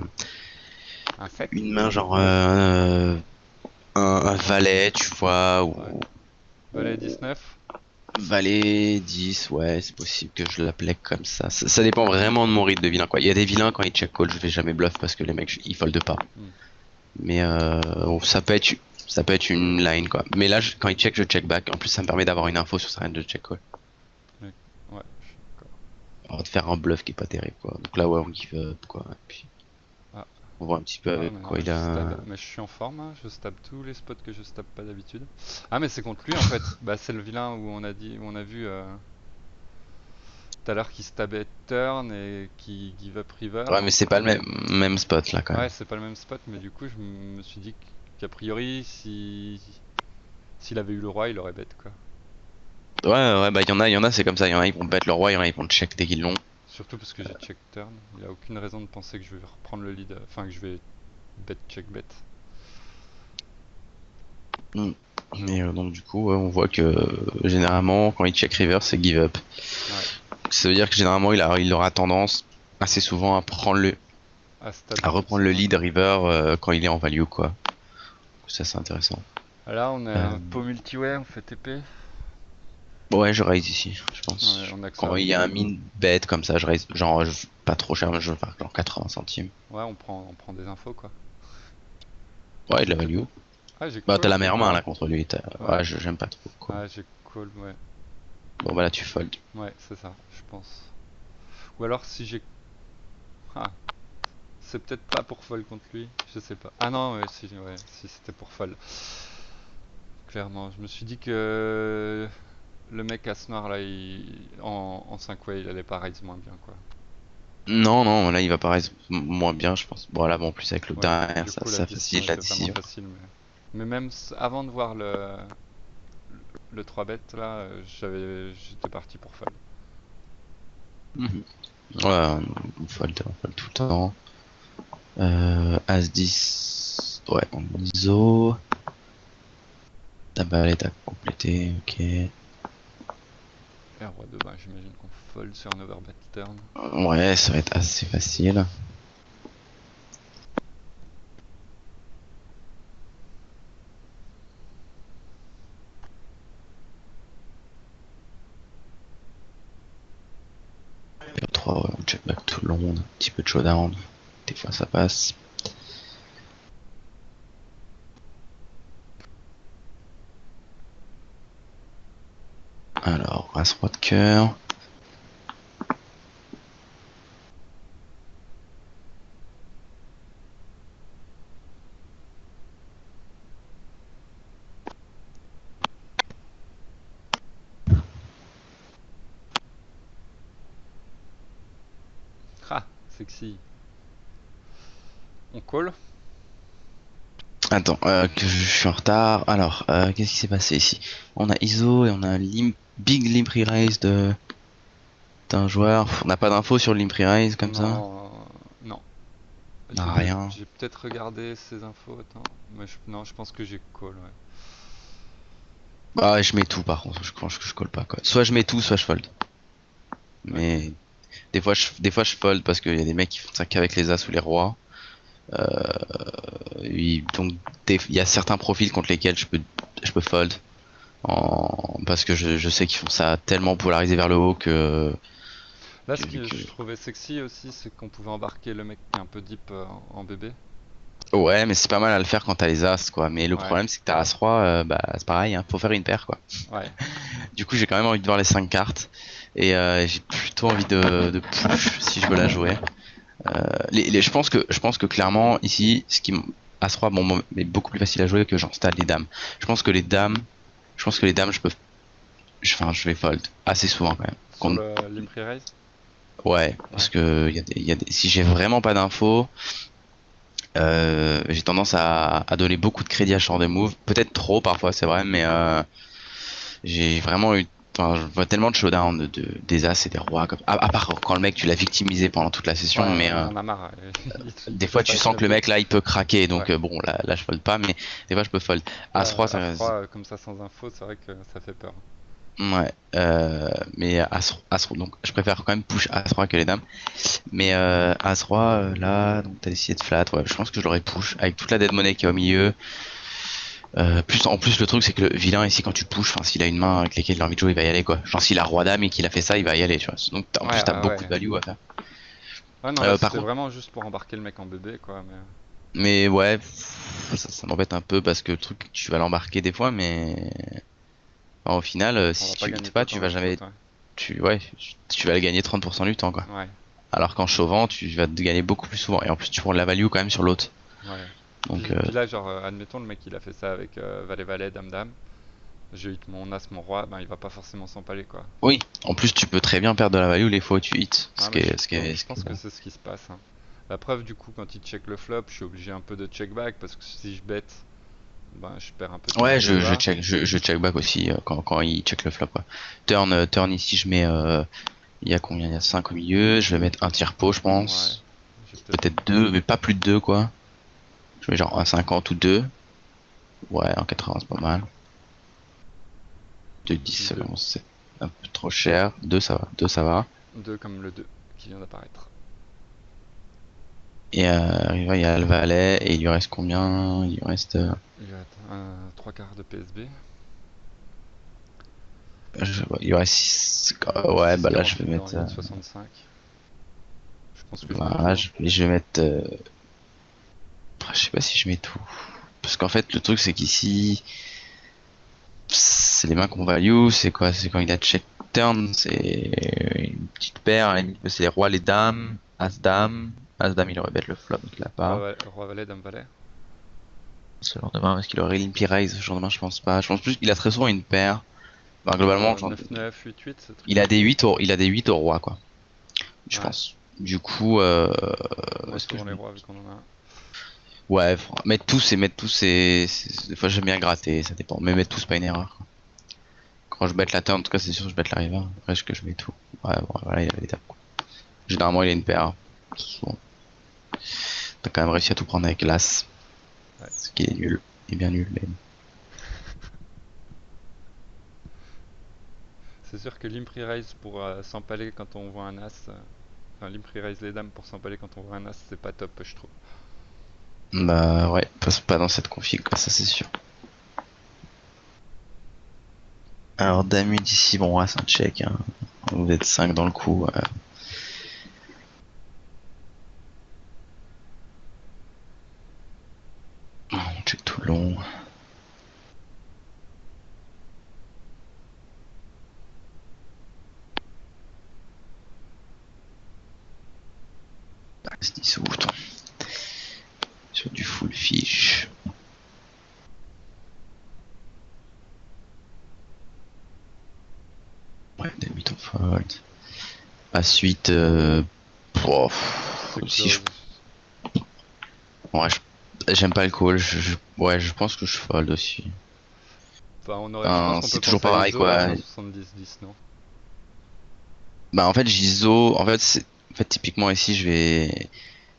7. une main, genre un valet, tu vois, Ouais. ou Valet 19. valet 10, ouais, c'est possible que je l'appelais comme ça. Ça dépend vraiment de mon rythme de vilain, quoi. Il y a des vilains, quand ils check call, je vais jamais bluff parce que les mecs, ils foldent pas. Hmm. Mais ça peut être une line, quoi. Mais là, quand ils check, je check back. En plus, ça me permet d'avoir une info sur sa range de check call. Ouais, je suis d'accord. On va te faire un bluff qui est pas terrible quoi. Donc là ouais on give up quoi. Et puis Ah, on voit un petit peu ah avec mais quoi non, il je a. stab. Mais je suis en forme, hein, je stab tous les spots que je stab pas d'habitude. Ah mais c'est contre lui en fait. Bah c'est le vilain où on a dit, où on a vu tout à l'heure qui stabait turn et qui give up river. Ouais mais c'est pas le même spot là quand Ouais, même. c'est pas le même spot, mais du coup je me suis dit qu'a priori si s'il avait eu le roi, il aurait bet quoi. Ouais ouais bah il y en a c'est comme ça. Il y en a ils vont battre le roi, il y en a ils vont check dès qu'ils l'ont. Surtout parce que j'ai check turn. Il a aucune raison de penser que je vais reprendre le lead, enfin que je vais bet check bet. Mm. Mais donc du coup ouais, on voit que généralement quand il check river c'est give up. Ouais, Ça veut dire que généralement il aura tendance assez souvent à stab à beaucoup de reprendre ses le mains. lead river quand il est en value quoi. Ça c'est intéressant. Là on a Euh, un pot multi-way, on fait TP. ouais je raise ici je Ouais, pense. on a que ça. Quand il y a un min bet comme ça je raise genre pas trop cher mais je veux faire genre 80 centimes. Ouais, on prend des infos quoi. Ouais de la value. Ah, j'ai Bah t'as call. la meilleure main là contre lui. Ouais, Ouais j'aime pas trop quoi. ouais, j'ai call, ouais. Bon bah là tu fold. Ouais, c'est ça, je pense. Ou alors si j'ai. Ah, c'est peut-être pas pour fold contre lui, je sais pas. Ah non, ouais, si c'était pour fold. Clairement, je me suis dit que le mec à ce noir là, en 5 way, il allait pas raise moins bien quoi. Non non là il va paraître moins bien je pense. Bon là bon en plus avec le Ouais, derrière du coup la ça décision facilite la était vraiment décision. facile. Mais même avant de voir le 3 bet là, j'étais parti pour fold. Mhm. Ouais on fold tout le temps. As 10. Ouais on ISO. Ta balle est à compléter ok. Et roi de bain, j'imagine qu'on fold sur un overbet turn. Ouais ça va être assez facile. Et au 3 ouais, on check back tout le long, un petit peu de showdown. Des fois ça passe. Alors, As-Roi de cœur. Ah, sexy. On call. Attends, que je suis en retard. Alors, qu'est-ce qui s'est passé ici? On a ISO et on a un big limp raise d'un joueur. On n'a pas d'infos sur le limp raise comme ça? Non, non. Ah, rien. J'ai peut-être regardé ces infos, attends. Mais non, je pense que j'ai call, ouais. Ah, ouais, je mets tout par contre. Je pense que je colle pas quoi. Soit je mets tout, soit je fold. Ok. Mais des fois je fold parce qu'il y a des mecs qui font ça qu'avec les as ou les rois. Donc il y a certains profils contre lesquels je peux fold. Parce que je sais qu'ils font ça tellement polarisé vers le haut que, Là, que, ce que que- je trouvais sexy aussi, c'est qu'on pouvait embarquer le mec qui est un peu deep en bébé. Ouais, mais c'est pas mal à le faire quand t'as les as, quoi. Mais le Ouais, problème, c'est que t'as as-roi, bah, c'est pareil, hein, faut faire une paire, quoi. ouais. Du coup, j'ai quand même envie de voir les 5 cartes. Et j'ai plutôt envie de push si je veux la jouer. Je pense que clairement, ici, as-roi, bon, est beaucoup plus facile à jouer que genre stade les dames. Je pense que les dames, enfin, je vais fold assez souvent quand même. Sur le Limpri Raise. Ouais, parce Ouais. que si j'ai vraiment pas d'infos, j'ai tendance à donner beaucoup de crédit à ce genre de move. Peut-être trop parfois, c'est vrai, mais j'ai vraiment eu. Enfin, je vois tellement de showdown des as et des rois. À part quand le mec, tu l'as victimisé pendant toute la session, Ouais, mais ouais, il en a marre. Il des fait fois, ça tu avec sens le que le peu. mec là, il peut craquer. Donc Ouais. bon, là, je fold pas, mais des fois, je peux fold. As-roi, Là, ça. As-Roi, comme ça, sans info, c'est vrai que ça fait peur. Ouais, mais As-roi, donc je préfère quand même push As-roi que les dames. Mais As-roi, là, donc t'as décidé de flat, ouais, je pense que je l'aurais push avec toute la dead money qui est au milieu. En plus, le truc, c'est que le vilain ici, quand tu push, enfin, s'il a une main avec laquelle il a envie de jouer, il va y aller quoi. Genre, s'il a roi dame et qu'il a fait ça, il va y aller, tu vois. Donc, en plus, Ouais, t'as beaucoup de ouais. value à faire. Ouais, non, là, Par c'était contre, vraiment juste pour embarquer le mec en bébé, quoi. Mais mais ouais, ça m'embête un peu parce que le truc, tu vas l'embarquer des fois, mais enfin, au final, on si va pas tu hits gagner tout pas, le temps tu dans vas le spot, jamais. ouais. tu vas le gagner 30% du temps, quoi. Ouais, Alors qu'en chauvant, tu vas te gagner beaucoup plus souvent. Et en plus, tu prends de la value quand même sur l'autre. ouais. Donc, Puis là, genre, admettons, le mec il a fait ça avec Valet-Valet, Dame-Dame. J'ai hit mon As, mon Roi, ben il va pas forcément s'empaler quoi. oui. En plus, tu peux très bien perdre de la value les fois où tu hits. Ah, Ce mais qui est, ce qui est, je ce qui pense est que bon. c'est ce qui se passe, hein. La preuve, du coup, quand il check le flop, je suis obligé un peu de check back parce que si je bet, ben je perds un peu de Ouais, temps je déjà. check, je check back aussi quand il check le flop, quoi. Turn ici, je mets. Il y a combien? Il y a 5 au milieu. Je vais mettre un tiers pot, je Ouais, pense. j'ai peut-être. Peut-être 2 mais pas plus de 2 quoi. Je mets genre un 50 ou 2. Ouais, un 80 c'est pas mal. 2 10 ça Deux. commence, c'est un peu trop cher. 2 ça va, 2 ça va. Deux comme le 2 qui vient d'apparaître. Et River, il y a le valet, et il lui reste combien? Il lui reste. Il va être un 3 quarts de PSB. Il lui reste 6. Ouais, bah là je vais 6,48 dans mettre. Hit 65. Je pense que je mets tout, Voilà, hein. je vais mettre. Je sais pas si je mets tout. Parce qu'en fait, le truc c'est qu'ici, c'est les mains qu'on value, c'est quoi? C'est quand il a check turn, c'est une petite paire, à la limite, c'est les rois, les dames, as-dame. As-dame, il aurait bête le flop, donc il l'a pas. Roi Valet, Dame Valet. Ce genre de main, est-ce qu'il aurait limpi raise? Ce genre de main, je pense pas. Je pense plus qu'il a très souvent une paire. Enfin, globalement, 9-9, 8-8, ce truc il a comme des ça. 8 il a des 8 au roi, quoi. Je Ouais, pense. Du coup, moins est-ce que souvent je les mets... rois vu qu'on en a un. Ouais, mettre tous, des fois j'aime bien gratter, ça dépend. Mais mettre tous, c'est pas une erreur, quoi. Quand je bête la turn, en tout cas, c'est sûr que je bête la river. Après, est-ce que je mets tout? Ouais, bon, voilà, il avait des tapes, quoi. Généralement, il a une paire. Souvent. T'as quand même réussi à tout prendre avec l'as. Ouais. Ce qui est nul. Il est bien nul, mais. C'est sûr que l'Impri Raise pour s'empaler quand on voit un As. Enfin, l'Impri Raise les dames pour s'empaler quand on voit un As, c'est pas top, je trouve. Bah ouais, passe pas dans cette config, quoi, ça c'est sûr. Alors, dame d'ici, bon, ouais, c'est un check, hein. Vous êtes 5 dans le coup. On check tout le long. Ah, c'est 10 toi. Sur du full fish. Ouais, dame ton fold. À suite, C'est si je, close. ouais, j'aime pas le call. Ouais, je pense que je fold aussi. Enfin, je pense Enfin, qu'on peut c'est toujours penser à pareil, ISO avec quoi. un 70-10, non? Bah, en fait, j'ISO, en fait, typiquement ici,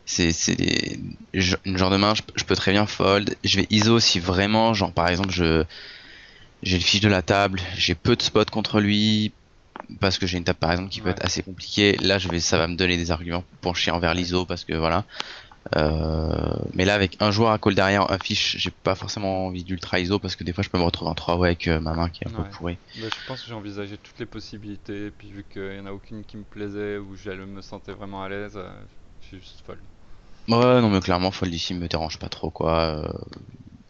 c'est une genre de main, je peux très bien fold. Je vais ISO si vraiment, genre, par exemple, j'ai le fiche de la table, j'ai peu de spots contre lui, parce que j'ai une table, par exemple, qui peut Ouais, être assez compliquée. Là, ça va me donner des arguments pour pencher envers ouais. l'ISO, parce que voilà. Mais là, avec un joueur à call derrière, un fiche, j'ai pas forcément envie d'ultra ISO, parce que des fois, je peux me retrouver en 3-way avec ma main qui est un peu Ouais. pourrie. Bah, je pense que j'ai envisagé toutes les possibilités, et puis vu qu'il y en a aucune qui me plaisait, ou je me sentais vraiment à l'aise, j'ai juste fold. Ouais, non, mais clairement, fold ici me dérange pas trop, quoi.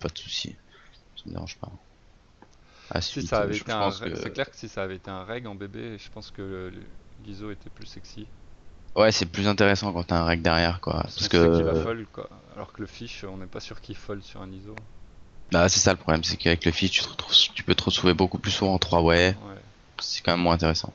Pas de souci, ça me dérange pas. À Si ça suite, avait été je pense que c'est clair que si ça avait été un reg en bébé, je pense que l'ISO était plus sexy. ouais, c'est plus intéressant quand t'as un reg derrière, quoi. Parce Parce qu'on sait qu'il va que fold, quoi. Alors que le fish, on n'est pas sûr qu'il fold sur un ISO. bah, c'est ça le problème, c'est qu'avec le fiche, tu peux te retrouver beaucoup plus souvent en 3-way. Ouais. C'est quand même moins intéressant.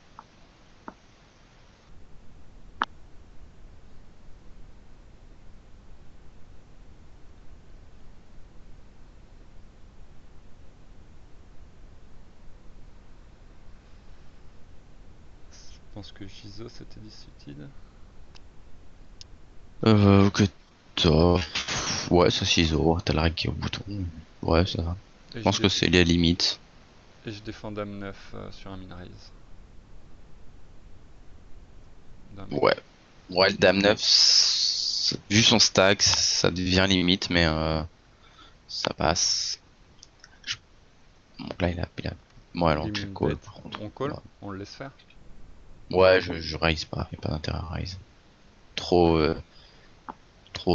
Je pense que Giso c'était dissuited. Que t'as. Ouais, ça ciseau, t'as le reg qui est au bouton. Ouais, ça va. Je Et je, pense que déf- c'est les limites. et je défends Dame 9 sur un min raise. Dame. Ouais. Ouais, le dame 9, vu son stack, ça devient limite, mais ça passe. Je- Donc là, ouais, non, check Lim call, bet. par contre. On call. On le laisse faire. Ouais, je raise pas, y a pas d'intérêt à raise. Trop,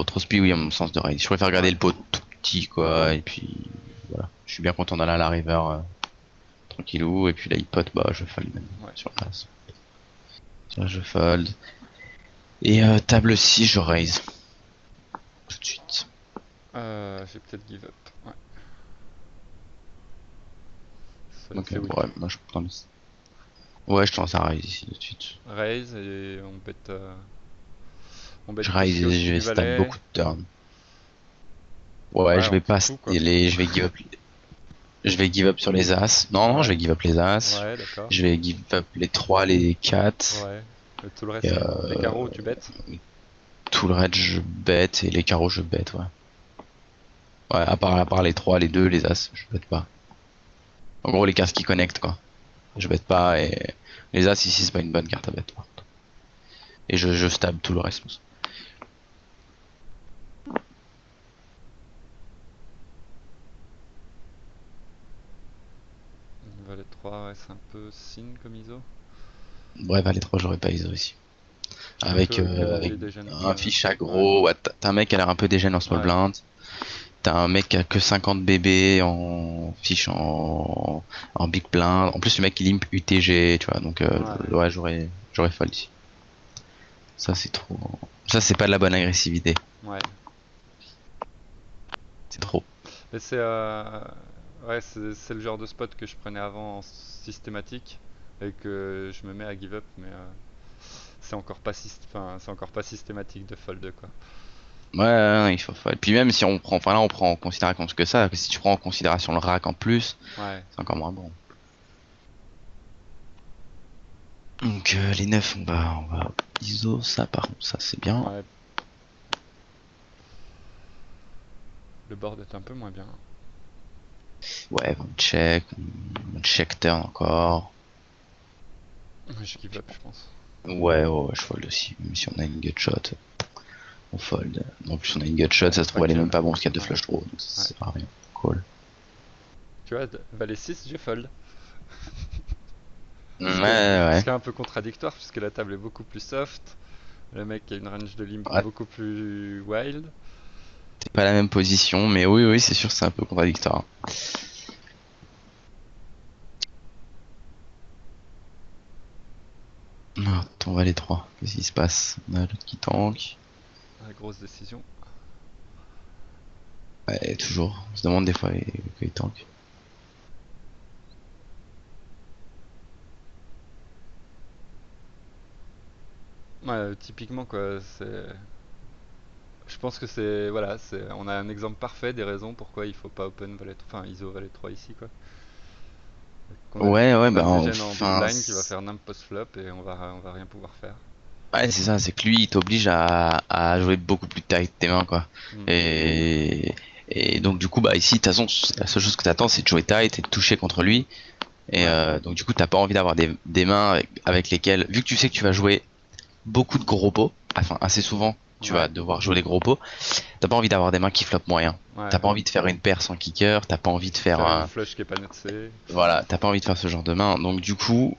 trop speedy à mon sens de raise. Je préfère garder Ouais. le pot tout petit, quoi, et puis voilà. Je suis bien content d'aller à la river tranquillou, et puis là, il pote, bah, je fais le même Ouais. sur place. Là, je fold. Et table 6, je raise. Tout de suite. J'ai peut-être give up. Ouais. Ok, C'est ouais, weak. moi je prends le... Ouais, je tendance à raise ici tout de suite. Raise et on bet Je tout ce raise qui est et au-dessus je vais du stab valet. beaucoup de turns. Ouais, Ouais, je en vais dessous pas... de tout quoi. Je vais give up... Je vais give up sur les as. Non, non, je Ouais, vais give up les as. ouais, d'accord. Je vais give up les 3, les 4. Ouais. Et tout le Et reste, les carreaux, tu bêtes. tout le reste, je bête. Et les carreaux, je bête, ouais. Ouais, à part les 3, les 2, les as, je bête pas. En gros, les cartes qui connectent, quoi. Je bête pas et les as ici, c'est pas une bonne carte à bête. Par contre. Et je stab tout le reste. Valet 3, ouais, c'est un peu sin comme ISO. Bref, à les 3, j'aurais pas ISO ici. Surtout avec Avec les dégènes. un fiche Ouais, aggro, ouais, t'as un mec qui a l'air un peu dégène en small ouais, blind. T'as un mec qui a que 50 bébés en fiche en big blind. En plus, le mec il limp UTG, tu vois. Donc, ouais, ouais, j'aurais fold ici. Ça, c'est trop. Ça, c'est pas de la bonne agressivité. ouais. C'est trop. Mais ouais, c'est le genre de spot que je prenais avant en systématique et que je me mets à give up, mais c'est encore pas systématique de fold quoi. Ouais, ouais, ouais, il faut fold. Puis même si on prend, enfin là, on prend en considération que ça, que si tu prends en considération le rack en plus, Ouais, c'est encore moins bon. Donc, les 9 on va ISO, ça, par contre, ça, c'est bien. ouais. Le board est un peu moins bien. Ouais, on check turn encore. Je give up, je pense. Ouais, ouais, je fold aussi. Même si on a une gutshot, on fold. En plus, on a une gutshot, Ouais, ça se trouve, pas elle est call. même pas bon parce qu'il y a deux Ouais, flush draws, donc ouais. ça sert à rien. Call. Tu vois, valet 6, je fold. Ouais, Ce ouais. qui est un peu contradictoire puisque la table est beaucoup plus soft. Le mec a une range de limp Ouais, beaucoup plus wild. c'est pas la même position, mais oui, oui, c'est sûr, c'est un peu contradictoire. Ah, on va les trois. Qu'est-ce qui se passe? On a l'autre qui tank. La grosse décision. Ouais, toujours. On se demande des fois qu'il tank. Ouais, typiquement quoi, c'est. Je pense que c'est. Voilà, on a un exemple parfait des raisons pourquoi il faut pas open valet. Enfin, ISO valet 3 ici quoi. Ouais, ouais, On a bah le dégène en big enfin. blind qui va faire nimp post flop et on va rien pouvoir faire. Ouais, c'est ça, c'est que lui, il t'oblige à jouer beaucoup plus tight tes mains, quoi. Hmm. Et, et donc, du coup, bah, ici, de toute façon, la seule chose que t'attends, c'est de jouer tight et de toucher contre lui. Et Ouais, donc, du coup, t'as pas envie d'avoir des mains avec lesquelles, vu que tu sais que tu vas jouer beaucoup de gros pots, enfin, assez souvent, tu vas ouais, devoir jouer des gros pots, t'as pas envie d'avoir des mains qui floppent moyen. T'as ouais. pas envie de faire une paire sans kicker, t'as pas envie de faire Faire une un, flush qui est pas nutsée. voilà, t'as pas envie de faire ce genre de main. Donc, du coup,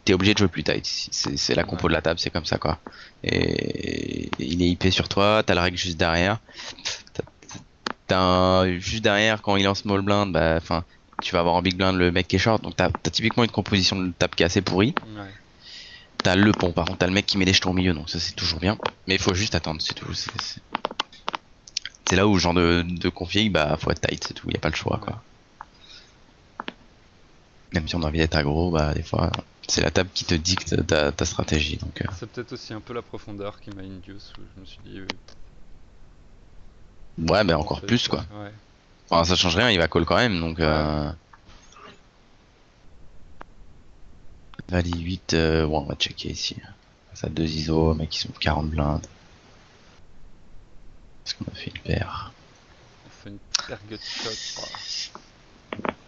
t'es obligé de jouer plus tight. C'est la compo Ouais, de la table, c'est comme ça quoi. Et il est IP sur toi, t'as la règle juste derrière. T'as juste derrière quand il est en small blind, bah enfin tu vas avoir en big blind le mec qui est short, donc t'as typiquement une composition de table qui est assez pourrie. ouais, T'as le pont, par contre t'as le mec qui met les jetons au milieu, donc ça c'est toujours bien. Mais il faut juste attendre, c'est tout. C'est là où genre de config, bah faut être tight, c'est tout, y a pas le choix ouais. quoi. Même si on a envie d'être aggro, bah des fois c'est la table qui te dicte ta stratégie. Donc C'est peut-être aussi un peu la profondeur qui m'a induce où je me suis dit ouais, bah on encore fait plus ça. quoi. Ouais, Enfin, ça change rien, il va call quand même, donc ouais, Valley 8, bon, on va checker ici. Ça 2 ISO, mec, ils sont 40 blindes. Est-ce qu'on a fait une paire? on fait une paire gut shot.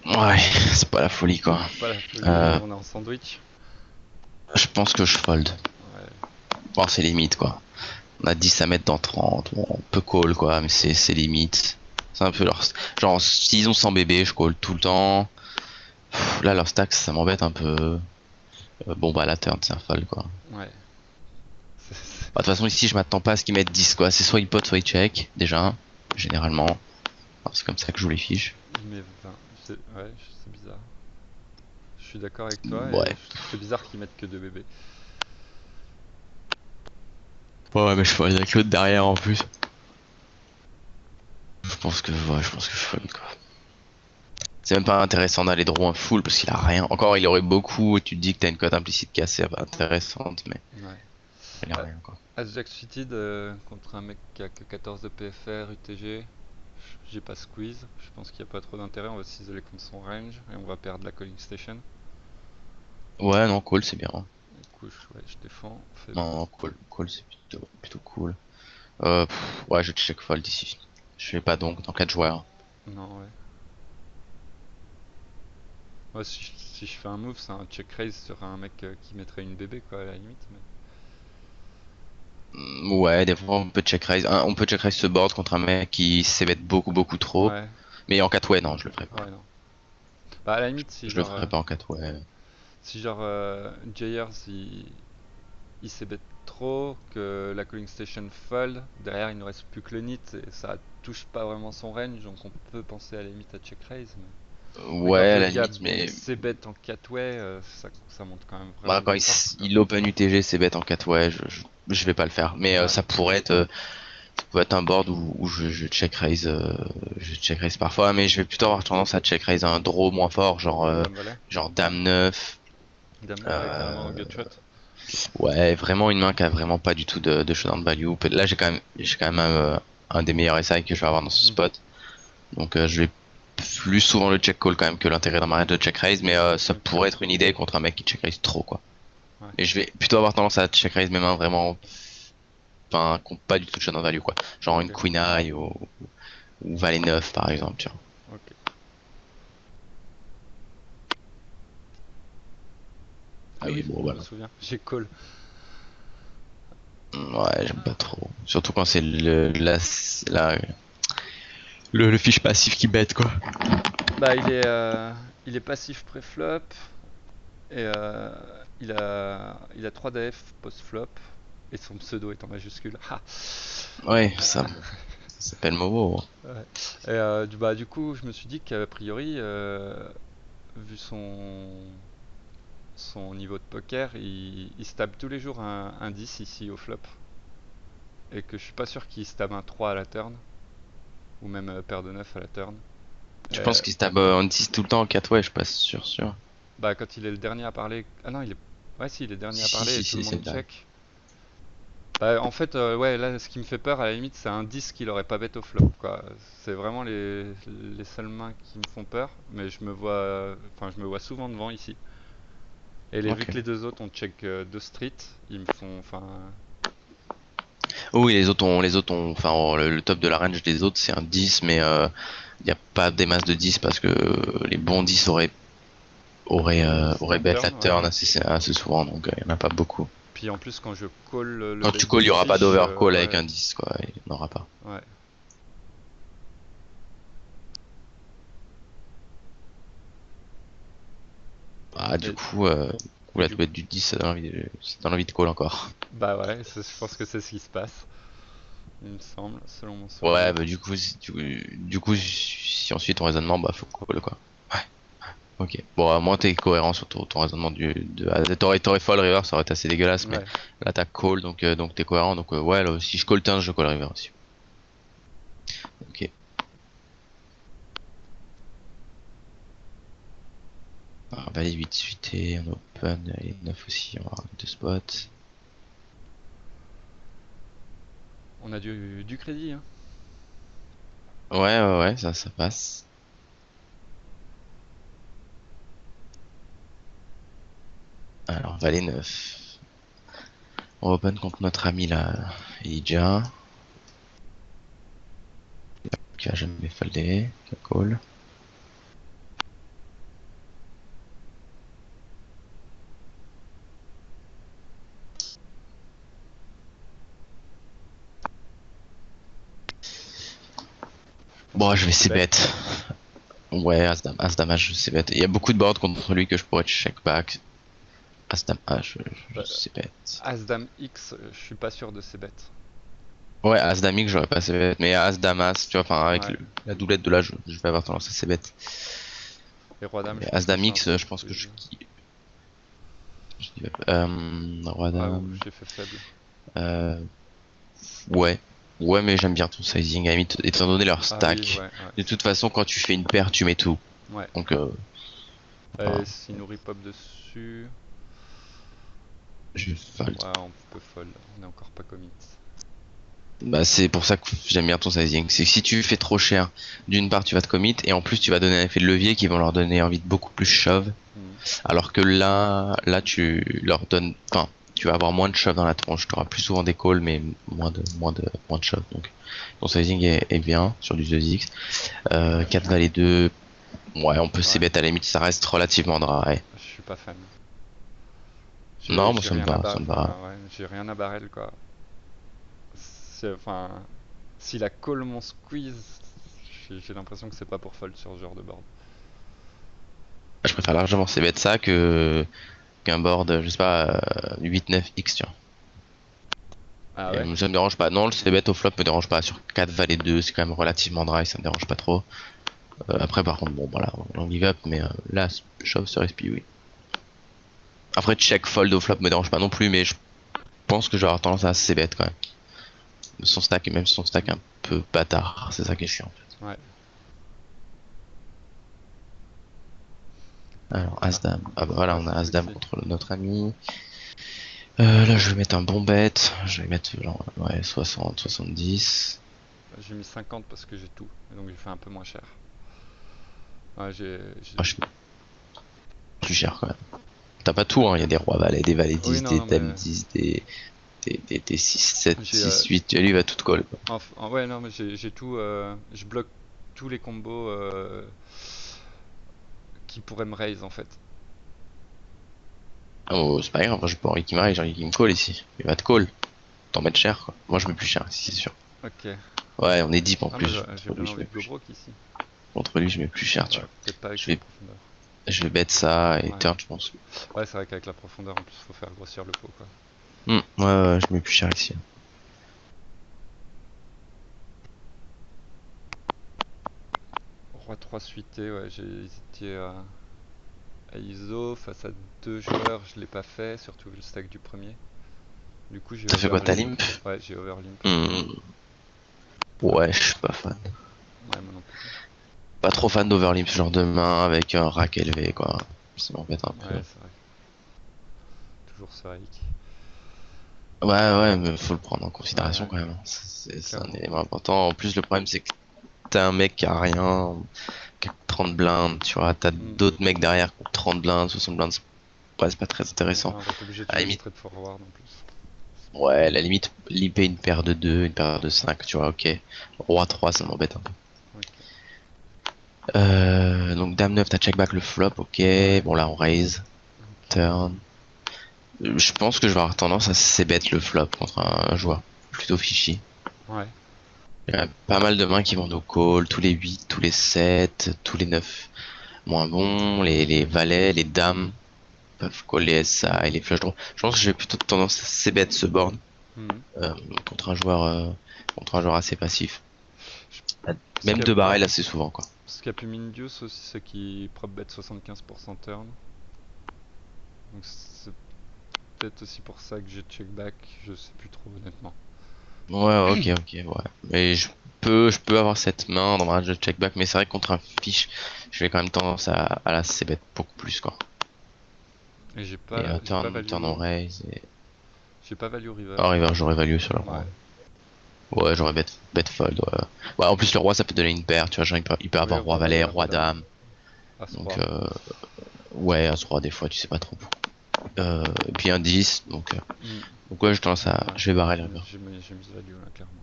Oh, Ouais, c'est pas la folie quoi. pas la folie, Euh, on est en sandwich. je pense que je fold. Ouais, Bon, c'est limite quoi. On a 10 à mettre dans 30, bon, on peut call quoi, mais c'est limite. C'est un peu leur... Genre, s'ils ont 100 bébés, je call tout le temps. Là, leur stack, ça m'embête un peu. Bon, bah, la turn, c'est un fold quoi. ouais. Bah, de toute façon, ici, je m'attends pas à ce qu'ils mettent 10 quoi. C'est soit ils pot, soit ils check, déjà, généralement. Enfin, c'est comme ça que je joue les fiches. Il met 20. Ouais, c'est bizarre. Je suis d'accord avec toi et Ouais. je trouve que c'est bizarre qu'ils mettent que deux bébés. Ouais, mais je peux avec l'autre derrière en plus. Je pense que je fold quoi. C'est même pas intéressant d'aller draw un full parce qu'il a rien. Encore, il aurait beaucoup et tu te dis que t'as une cote implicite qui est assez intéressante, mais Ouais. il a Ah, rien quoi. As-Jack suited contre un mec qui a que 14 de PFR, UTG. J'ai pas squeeze. Je pense qu'il n'y a pas trop d'intérêt. On va s'isoler contre son range et on va perdre la calling station. Ouais, non, call c'est bien. Du coup, ouais, je défends. Non, non, call c'est plutôt cool. Ouais, je check fold ici. Je fais pas donc dans 4 joueurs. Non, ouais. Ouais, si je fais un move, c'est un check raise sur un mec qui mettrait une bébé, quoi, à la limite. Ouais, des fois on peut check raise. On peut check raise ce board contre un mec qui s'ébête beaucoup trop. Ouais, Mais en 4 way, non, je le ferai pas. ouais, non. Bah, à la limite, si Je le genre, ferai pas en 4 way. Jayers il s'ébête trop, que la calling station fold, derrière il ne reste plus que le nit et ça touche pas vraiment son range, donc on peut penser à la limite à check raise. Mais Ouais, quand à le la gars limite, mais s'ébête en 4 way, ça monte quand même bah, vraiment quand bien fort, quoi. il open UTG, c'est bête en 4 way, je vais pas le faire. Mais Ouais, ça pourrait être un board où je check raise parfois, mais je vais plutôt avoir tendance à check raise un draw moins fort, dame valet, genre dame 9. dame 9 avec Euh, un gutshot. ouais, vraiment une main qui a vraiment pas du tout de showdown value. Là, j'ai quand même un des meilleurs SI que je vais avoir dans ce Mhm. spot. Donc je vais plus souvent le check call quand même que l'intérêt dans ma range de check raise, mais ça Ok, pourrait être une idée contre un mec qui check raise trop quoi. ouais, Et je vais plutôt avoir tendance à check raise mes mains vraiment, enfin, qui ont pas du tout de showdown value quoi. Genre une ok, queen eye ou valet 9 par exemple, tu vois. ok. Ah Mais oui, bon je me voilà. souviens, j'ai call. Ouais, j'aime pas trop. Surtout quand c'est la- le fiche passif qui bête quoi. Bah, il est passif pré-flop et il a 3 DF post-flop et son pseudo est en majuscule. Ha. Ouais, ça s'appelle Momo. Ouais. Et du coup, je me suis dit qu'a priori, vu son niveau de poker, il se tape tous les jours un 10 ici au flop. Et que je suis pas sûr qu'il se tape un 3 à la turn, ou même paire de 9 à la turn. Je pense Euh, qu'il se tape en 10 tout le temps en 4 ouais, je suis pas sûr. Bah, quand il est le dernier à parler. Ah non, il est. Ouais, si, il est dernier à parler et tout le C'est monde le dernier. check. Bah, en fait, ouais, là, ce qui me fait peur, à la limite, c'est un 10 qu'il aurait pas bet au flop, quoi. C'est vraiment les seules mains qui me font peur, mais je me vois souvent devant ici. Et vu Ok. que les deux autres ont check deux street, ils me font, enfin, Oh oui, enfin, le top de la range des autres c'est un 10, mais il n'y a pas des masses de 10 parce que les bons 10 auraient la bet la turn, ouais. turn assez souvent, donc il n'y en a pas beaucoup. Puis en plus, quand je call le Quand bet tu call, il n'y du aura pas fish, d'overcall avec ouais, un 10, quoi, il n'y en aura pas. ouais. Ah, Et, la du bet du 10, ça donne envie de call encore. Bah ouais, je pense que c'est ce qui se passe, il me semble, selon mon Ouais, souvenir. bah du coup, si on suit ton raisonnement, bah faut call, quoi. Ok. Bon, à moins t'es cohérent sur ton raisonnement t'aurais fold river, ça aurait été assez dégueulasse, mais Ouais. là t'as call, donc t'es cohérent, donc ouais, là, si je call turn, je call river aussi. Ok. Alors, valet 8 suité, on open, et 9 aussi, on va avoir deux spots. On a du crédit, hein. Ouais, ça passe. Alors, valet 9. On open contre notre ami là, Elijah, qui a jamais foldé, qui a call. Je pense Bon, que je je vais sais c bête. bet. Ouais, As dame H, je sais bet. Il y a beaucoup de boards contre lui que je pourrais check back. As dame H, je Bah, sais bet. As-Dame X, je suis pas sûr de ces bêtes. Ouais, As dame X, j'aurais pas c bet, mais As dame As, tu vois, enfin, avec Ouais. la doublette de là, je vais avoir tendance à c bet. Et Roi-Dame, Mais je As pense que dame c'est un X, peu je pense que plus. Roi Ah, ou dame, j'ai fait faible. euh, Ouais. Ouais, mais j'aime bien ton sizing, à la limite, étant donné leur Ah oui, stack. ouais, De toute façon, quand tu fais une paire, tu mets tout. ouais. Donc, Et voilà, si nourrit pop dessus, je fold. ouais, on peut fold. On est encore pas commit. Bah, c'est pour ça que j'aime bien ton sizing. C'est que si tu fais trop cher, d'une part, tu vas te commit, et en plus, tu vas donner un effet de levier qui vont leur donner envie de beaucoup plus shove. Hmm. Alors que là, tu leur donnes, enfin, tu vas avoir moins de shove dans la tronche. Tu auras plus souvent des calls, mais moins de shove. Donc, ton sizing est bien sur du 2x. 4 valet 2, ouais, on peut Ouais, c-bet à la limite, ça reste relativement dry. je suis pas fan. Non, moi J'ai ça me rien à va, ça barrel, me va. enfin ouais, j'ai rien à barrel quoi. Enfin, s'il a call mon squeeze, j'ai l'impression que c'est pas pour fold sur ce genre de board. Je préfère largement c-bet ça qu'un board, je sais pas, 8-9x, tu vois. Ah Et ouais? ça me dérange pas. Non, le c-bet au flop me dérange pas. Sur 4 valet 2, c'est quand même relativement dry, ça me dérange pas trop. Après, par contre, bon, voilà, on give up, mais là, shove sur SPI, oui. Après, check fold au flop me dérange pas non plus, mais je pense que je vais avoir tendance à c-bet quand même. Son stack, et même son stack un peu bâtard, c'est ça qui est chiant en fait. Ouais. Alors, Ah, As-Dame. Ah bah voilà, ouais, on a c'est As-Dame sexy. contre notre ami. Là, je vais mettre un bon bet. Je vais mettre genre, ouais, 60, 70. J'ai mis 50 parce que j'ai tout, et donc j'ai fait un peu moins cher. Ouais, Ah, je suis plus cher quand même. T'as pas tout, hein. Il y a des rois valets, des valets Oui, 10, non, des non, dames mais 10, des 6, 7, j'ai 6, 8. Lui, il va tout call, quoi. ouais, non, mais j'ai tout. Je bloque tous les combos qui pourraient me raise en fait. Oh, c'est pas grave, moi, je peux Henri qui m'arrive, j'ai Henri qui me call ici. Il va te call. T'en mettre cher, quoi. Moi, je mets plus cher ici, c'est sûr. Ok. Ouais, on est deep en Ah, moi plus. j'ai Contre lui, bien je envie mets de go plus cher. broke ici. Contre lui, je mets plus cher, tu Ouais, vois. peut-être pas avec Je cette vais, profondeur. je vais bet ça et Ouais. turn, je pense. Ouais, c'est vrai qu'avec la profondeur en plus, faut faire grossir le pot quoi. Ouais, ouais, je mets plus cher ici. Roi 3 suité, ouais, j'ai hésité à ISO face à deux joueurs, je l'ai pas fait, surtout vu le stack du premier. Du coup, j'ai T'as fait quoi, ta overlimp. limp? Ouais, j'ai overlimp. Hmm, Ouais, je suis pas fan. Ouais, moi non plus. Pas trop fan d'Overlimp ce genre de main avec un rack élevé, quoi. Ça m'embête un peu. Ouais, c'est vrai. Toujours ce hike. Ouais, ouais, mais faut le prendre en Ouais, considération ouais, quand même, hein. C'est un clairement. élément important. En plus, le problème, c'est que t'as un mec qui a rien, qui a 30 blindes, tu vois. T'as Hmm. d'autres mecs derrière qui ont 30 blindes, 60 blindes. C'est pas très Ouais, intéressant. on va être obligé de À la jouer limite, straight forward en plus. ouais, à la limite, limper une paire de 2 une paire de 5 tu vois, ok. Roi 3 ça m'embête un peu. Ok. Donc Dame 9 t'as check back le flop, ok. Ouais. Bon, là, on raise. Ok. Turn. Je pense que je vais avoir tendance à c-bet le flop contre un joueur plutôt fishy. Ouais. Il y a pas mal de mains qui vont no call, tous les 8, tous les 7, tous les 9 moins bons, les valets, les dames peuvent coller ça et les flush draws. Je pense que j'ai plutôt tendance à c-bet ce board Hmm. euh, contre un joueur euh, contre un joueur assez passif. Je- Ce Même qui a, deux barrels assez souvent quoi. ce qui a pu Mindius aussi, c'est qu'il prop bet 75% turn. Donc c'est peut-être aussi pour ça que j'ai check back, je sais plus trop honnêtement. Ouais, ok, ok, ouais. Mais je peux avoir cette main dans ma range de check back, mais c'est vrai que contre un fish, je vais quand même tendance à la c-bet beaucoup plus quoi. Et Et turn on value, raise et j'ai pas value river. oh, river j'aurais value sur le Ouais. roi. Ouais, j'aurais bet fold, ouais. Ouais, en plus le roi ça peut donner une paire, tu vois, genre il peut Oui, avoir roi roi valet, valet, roi roi dame, dame. as Donc roi. ouais, as roi des fois, tu sais pas trop. Et puis un 10 Hmm. donc ouais, je tendance à Ouais. je vais barrer le river. J'ai mis value là clairement.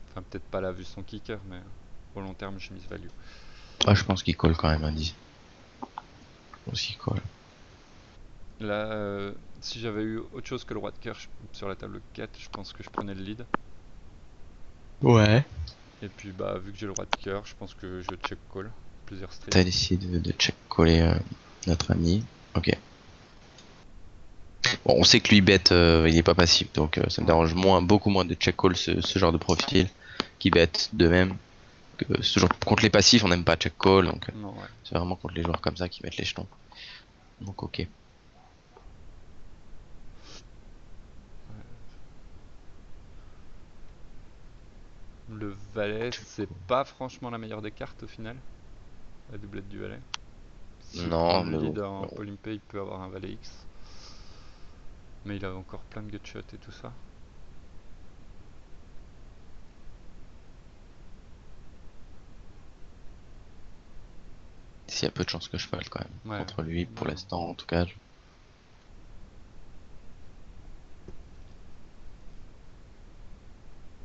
Enfin peut-être pas là vu son kicker, mais au long terme j'ai mis value. Ah, je pense qu'il colle quand même un 10. Je pense qu'il colle. Là, si j'avais eu autre chose que le roi de cœur sur la table 4, je pense que je prenais le lead. Ouais. Et puis bah vu que j'ai le roi de cœur, je pense que je check call plusieurs streets. T'as décidé de check coller notre ami. Ok. Bon, on sait que lui bet, il est pas passif, donc ça me Ouais. dérange beaucoup moins de check call ce genre de profil qui bet de même que ce genre contre les passifs, on n'aime pas check call, donc Non, ouais. c'est vraiment contre les joueurs comme ça qui mettent les jetons. Donc ok. Le valet, c'est pas franchement la meilleure des cartes au final. La doublette du valet. S'il prend Non, le mais bon. lead en Polympé, il peut avoir un valet X. Mais il a encore plein de gutshots et tout ça. S'il y a peu de chances que je fasse quand même. Ouais. Contre lui, pour Non. l'instant, en tout cas.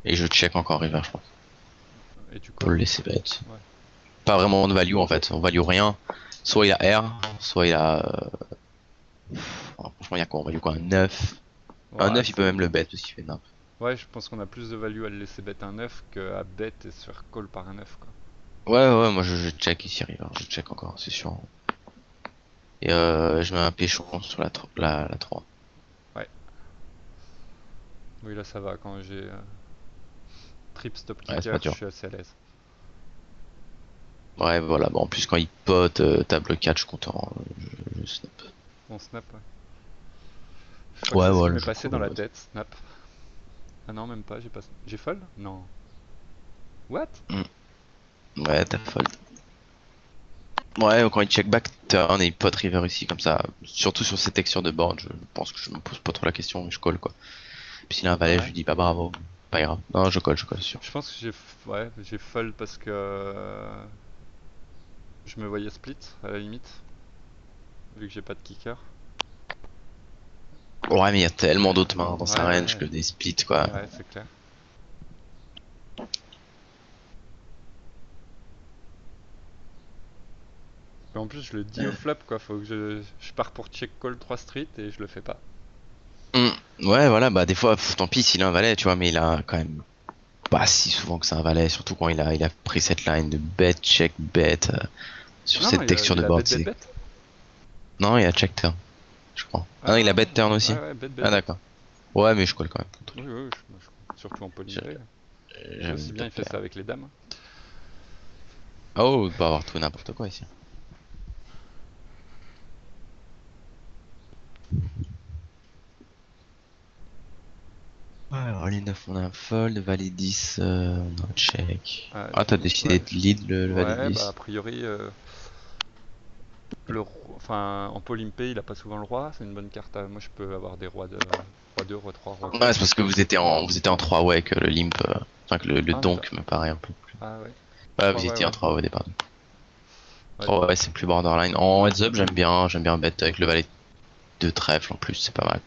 Et je check encore river, je pense. Et tu Pour le calls. laisser bête. Ouais. Pas vraiment de value en fait. On value rien. Soit il a R, soit il a. Franchement, il y a quoi? On value quoi? Un 9. Un Ouais, 9, il peut même le bet parce qu'il fait 9. ouais, je pense qu'on a plus de value à le laisser bet un 9 qu'à bet et se faire call par un 9 quoi. Ouais, ouais, moi je check ici river. Je check encore, c'est sûr. Et je mets un péchon sur la 3. Ouais. Oui, là ça va quand j'ai trip stop Ouais, c'est kicker, pas je dur. suis assez à l'aise. Ouais, voilà. Bon, en plus, quand il pote table 4, je suis content. Je snap. On snap, ouais. Je crois que Ouais, c'est ce qui voilà, m'est je passé cool. dans la tête, snap. Ah non, même pas, j'ai pas. J'ai fold? Non. What? Ouais, t'as fold. Ouais, quand il check back turn et il pot river ici, comme ça. Surtout sur ces textures de board, je pense que je me pose pas trop la question, mais je colle quoi. Puis s'il a un valet, je Ouais. lui dis pas bravo. Pas grave. Non, je colle, sûr. Je pense que ouais, j'ai fold parce que je me voyais split à la limite, vu que j'ai pas de kicker. Ouais, mais il y a tellement d'autres mains dans sa Ouais, range ouais, que des splits quoi. ouais, c'est clair. Mais en plus, je le dis au flop quoi, faut que je pars pour check call 3 street et je le fais pas. Hmm. Ouais, voilà, bah des fois, tant pis s'il a un valet, tu vois, mais il a quand même pas si souvent que c'est un valet, surtout quand il a pris cette line de bet, check, bet sur Non, non, cette texture de il a board. bet, bet, bet. Non, il a check turn, je crois. Ah non, il a Ah, bet turn ouais, aussi. ouais, bet, bet, Ah bet. d'accord. Ouais, mais je colle quand même contre Oui, lui. oui, surtout en J'ai- polypay. J'avais Aussi une bien, top il fait ça pair. avec les dames. Oh, il peut avoir tout et n'importe quoi ici. Ouais, alors les 9 on a un fold, valet 10 on a un check. Ah, Ah, t'as décidé ouais, de lead le valet ouais, bah a 10. priori, enfin, en polypay, il a pas souvent le roi. C'est une bonne carte. Moi, je peux avoir des rois de roi 2, roi 3, roi Ouais, c'est 4. parce que vous étiez en 3 ouais que le limp, enfin que le Ah, donk me paraît un peu plus. ah ouais. Ouais, 3, vous ouais, étiez en ouais. 3 au départ. Ouais, 3 ouais, c'est plus borderline. En heads up, j'aime bien bet avec le valet de trèfle en plus, c'est pas mal.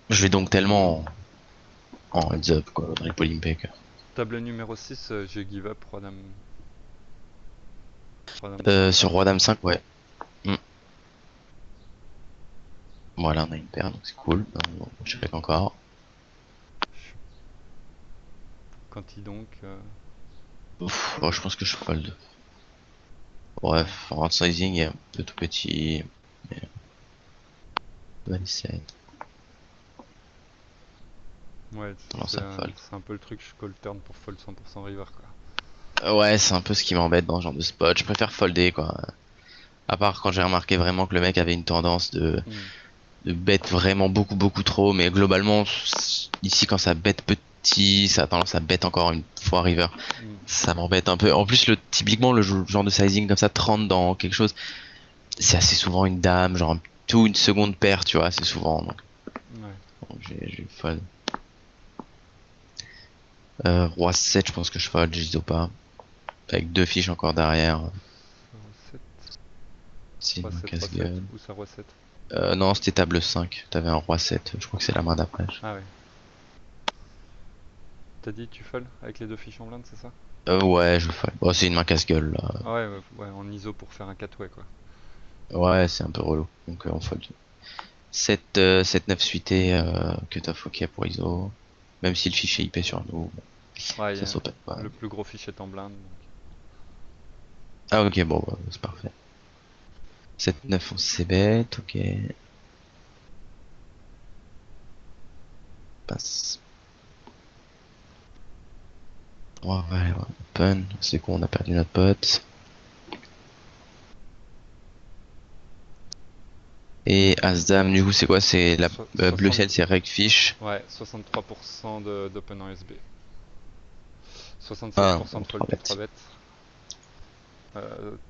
Je vais donc tellement en heads up quoi, dans les polympay. table numéro 6, j'ai give up, roi dame 5. Sur roi dame 5, ouais. Hmm. Voilà, on a une paire, donc c'est cool. On check encore. Quanti donc. Ouf, bon, je pense que je fold. Bref, en sizing, il est un peu tout petit. Mais valet 7, Ouais, tendance à fold. c'est un peu le truc, je call turn pour fold 100% river quoi. Ouais, c'est un peu ce qui m'embête dans ce genre de spot. Je préfère folder, quoi. À part quand j'ai remarqué vraiment que le mec avait une tendance Hmm. de bet vraiment beaucoup, beaucoup trop. Mais globalement, ici, quand ça bet petit, ça a tendance à bet encore une fois river. Hmm. Ça m'embête un peu. En plus, typiquement, le genre de sizing comme ça, 30 dans quelque chose, c'est assez souvent une dame, genre tout une seconde paire, tu vois, assez souvent. Ouais. Donc j'ai fold. Roi 7, je pense que je fold, j'hésite pas. Avec deux fiches encore derrière. Recette. C'est une Recette, recette. casse-gueule. Où ça recette? Non, c'était table 5. T'avais un roi 7. Je crois que c'est la main d'après. Ah ouais. T'as dit tu fold avec les deux fiches en blinde, c'est ça? Ouais, je fold. Oh, c'est une main casse-gueule là. Ah ouais, ouais, ouais, en ISO pour faire un 4-way quoi. Ouais, c'est un peu relou. Donc on fold. 7, 9 suité, cut-off ok pour ISO. Même si le fichier IP sur nous, Ouais, ça s'open pas. le plus gros fichier est en blinde. Donc. Ah ok, bon, bah, c'est parfait. 7, 9 on c'est bête, ok. Passe. Ouais, open. C'est quoi, on a perdu notre pote. Et As-Dame, du coup, c'est quoi? C'est la bleu 60, ciel, c'est Regfish. ouais, 63% d'open en SB. Ah, 76% non, de fold 3 pour bêtes. 3 bêtes,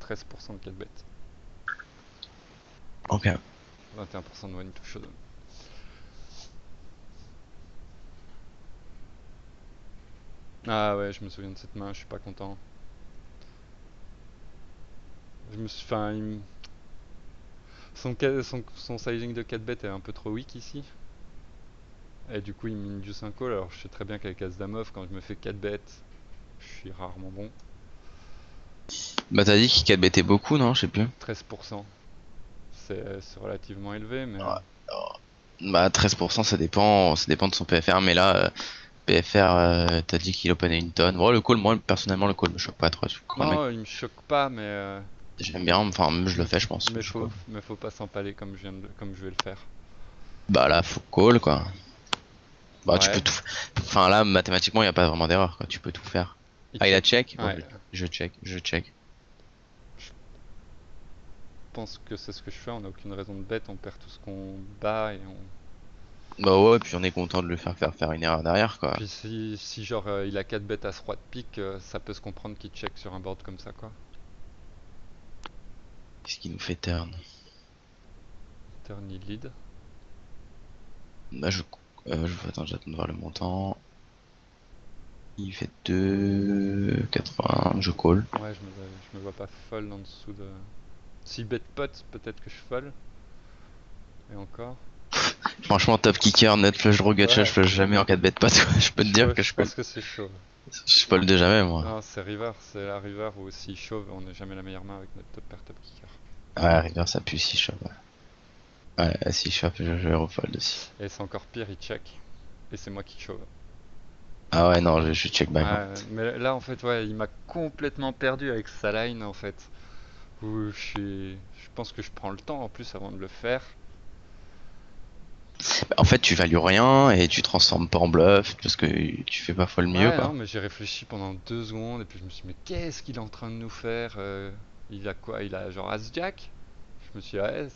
13% de 4 bêtes, Ok. 21% de one to showdown. Ah ouais, je me souviens de cette main, je suis pas content. Je me suis, enfin, son sizing de 4 bêtes est un peu trop weak ici. Et du coup, il m'induce un call. Alors, je sais très bien qu'avec As-Dame off, quand je me fais 4 bêtes, je suis rarement bon. Bah t'as dit qu'il 4 bêtait beaucoup, non? Je sais plus. 13%, c'est relativement élevé, mais Bah 13% ça dépend de son PFR, mais là PFR t'as dit qu'il openait une tonne. Bon le call, moi personnellement le call me choque pas trop. Quand le mec non, il me choque pas, j'aime bien, enfin même je le mais, fais je pense mais je call. faut pas s'empaler comme je vais le faire. Bah là faut call quoi. Bah tu peux Ouais, tout. Enfin là mathématiquement il y a pas vraiment d'erreur quoi, tu peux tout faire. il Ah il a check. check? Bon Ouais, je check. je pense que c'est ce que je fais. On n'a aucune raison de bet, on perd tout ce qu'on bat et on. Bah ouais puis on est content de le faire une erreur derrière quoi. Puis si genre il a 4 bêtes à roi de pique, ça peut se comprendre qu'il check sur un board comme ça quoi. Qu'est-ce qui nous fait turn? Turn il lead. Bah attends j'attends de voir le montant. Il fait 2,80, je call. Ouais, je me vois pas fold en dessous de. Si bet pot, peut-être que je fold. Et encore. Franchement, top kicker, net flush draw gacha, je Ouais, flush jamais en 4 bet pot, quoi. Je peux te dire que je pense que c'est chaud. je fold jamais, moi. Non, c'est river, c'est la river où s'il shove, on n'est jamais la meilleure main avec notre top pair top kicker. Ouais, river, ça pue si shove. Ouais, si shove, je vais refold aussi. Et c'est encore pire, il check. Et c'est moi qui shove. Ah ouais, non, je check back, hein. Ouais, mais là en fait, ouais, il m'a complètement perdu avec sa line en fait. Où je pense que je prends le temps en plus avant de le faire. Bah, en fait, tu values rien et tu transformes pas en bluff parce que tu fais pas fois le mieux, Ouais, non, quoi. mais j'ai réfléchi pendant 2 secondes et puis je me suis dit, mais qu'est-ce qu'il est en train de nous faire Il a quoi? Il a genre As-Jack? Je me suis dit, ouais,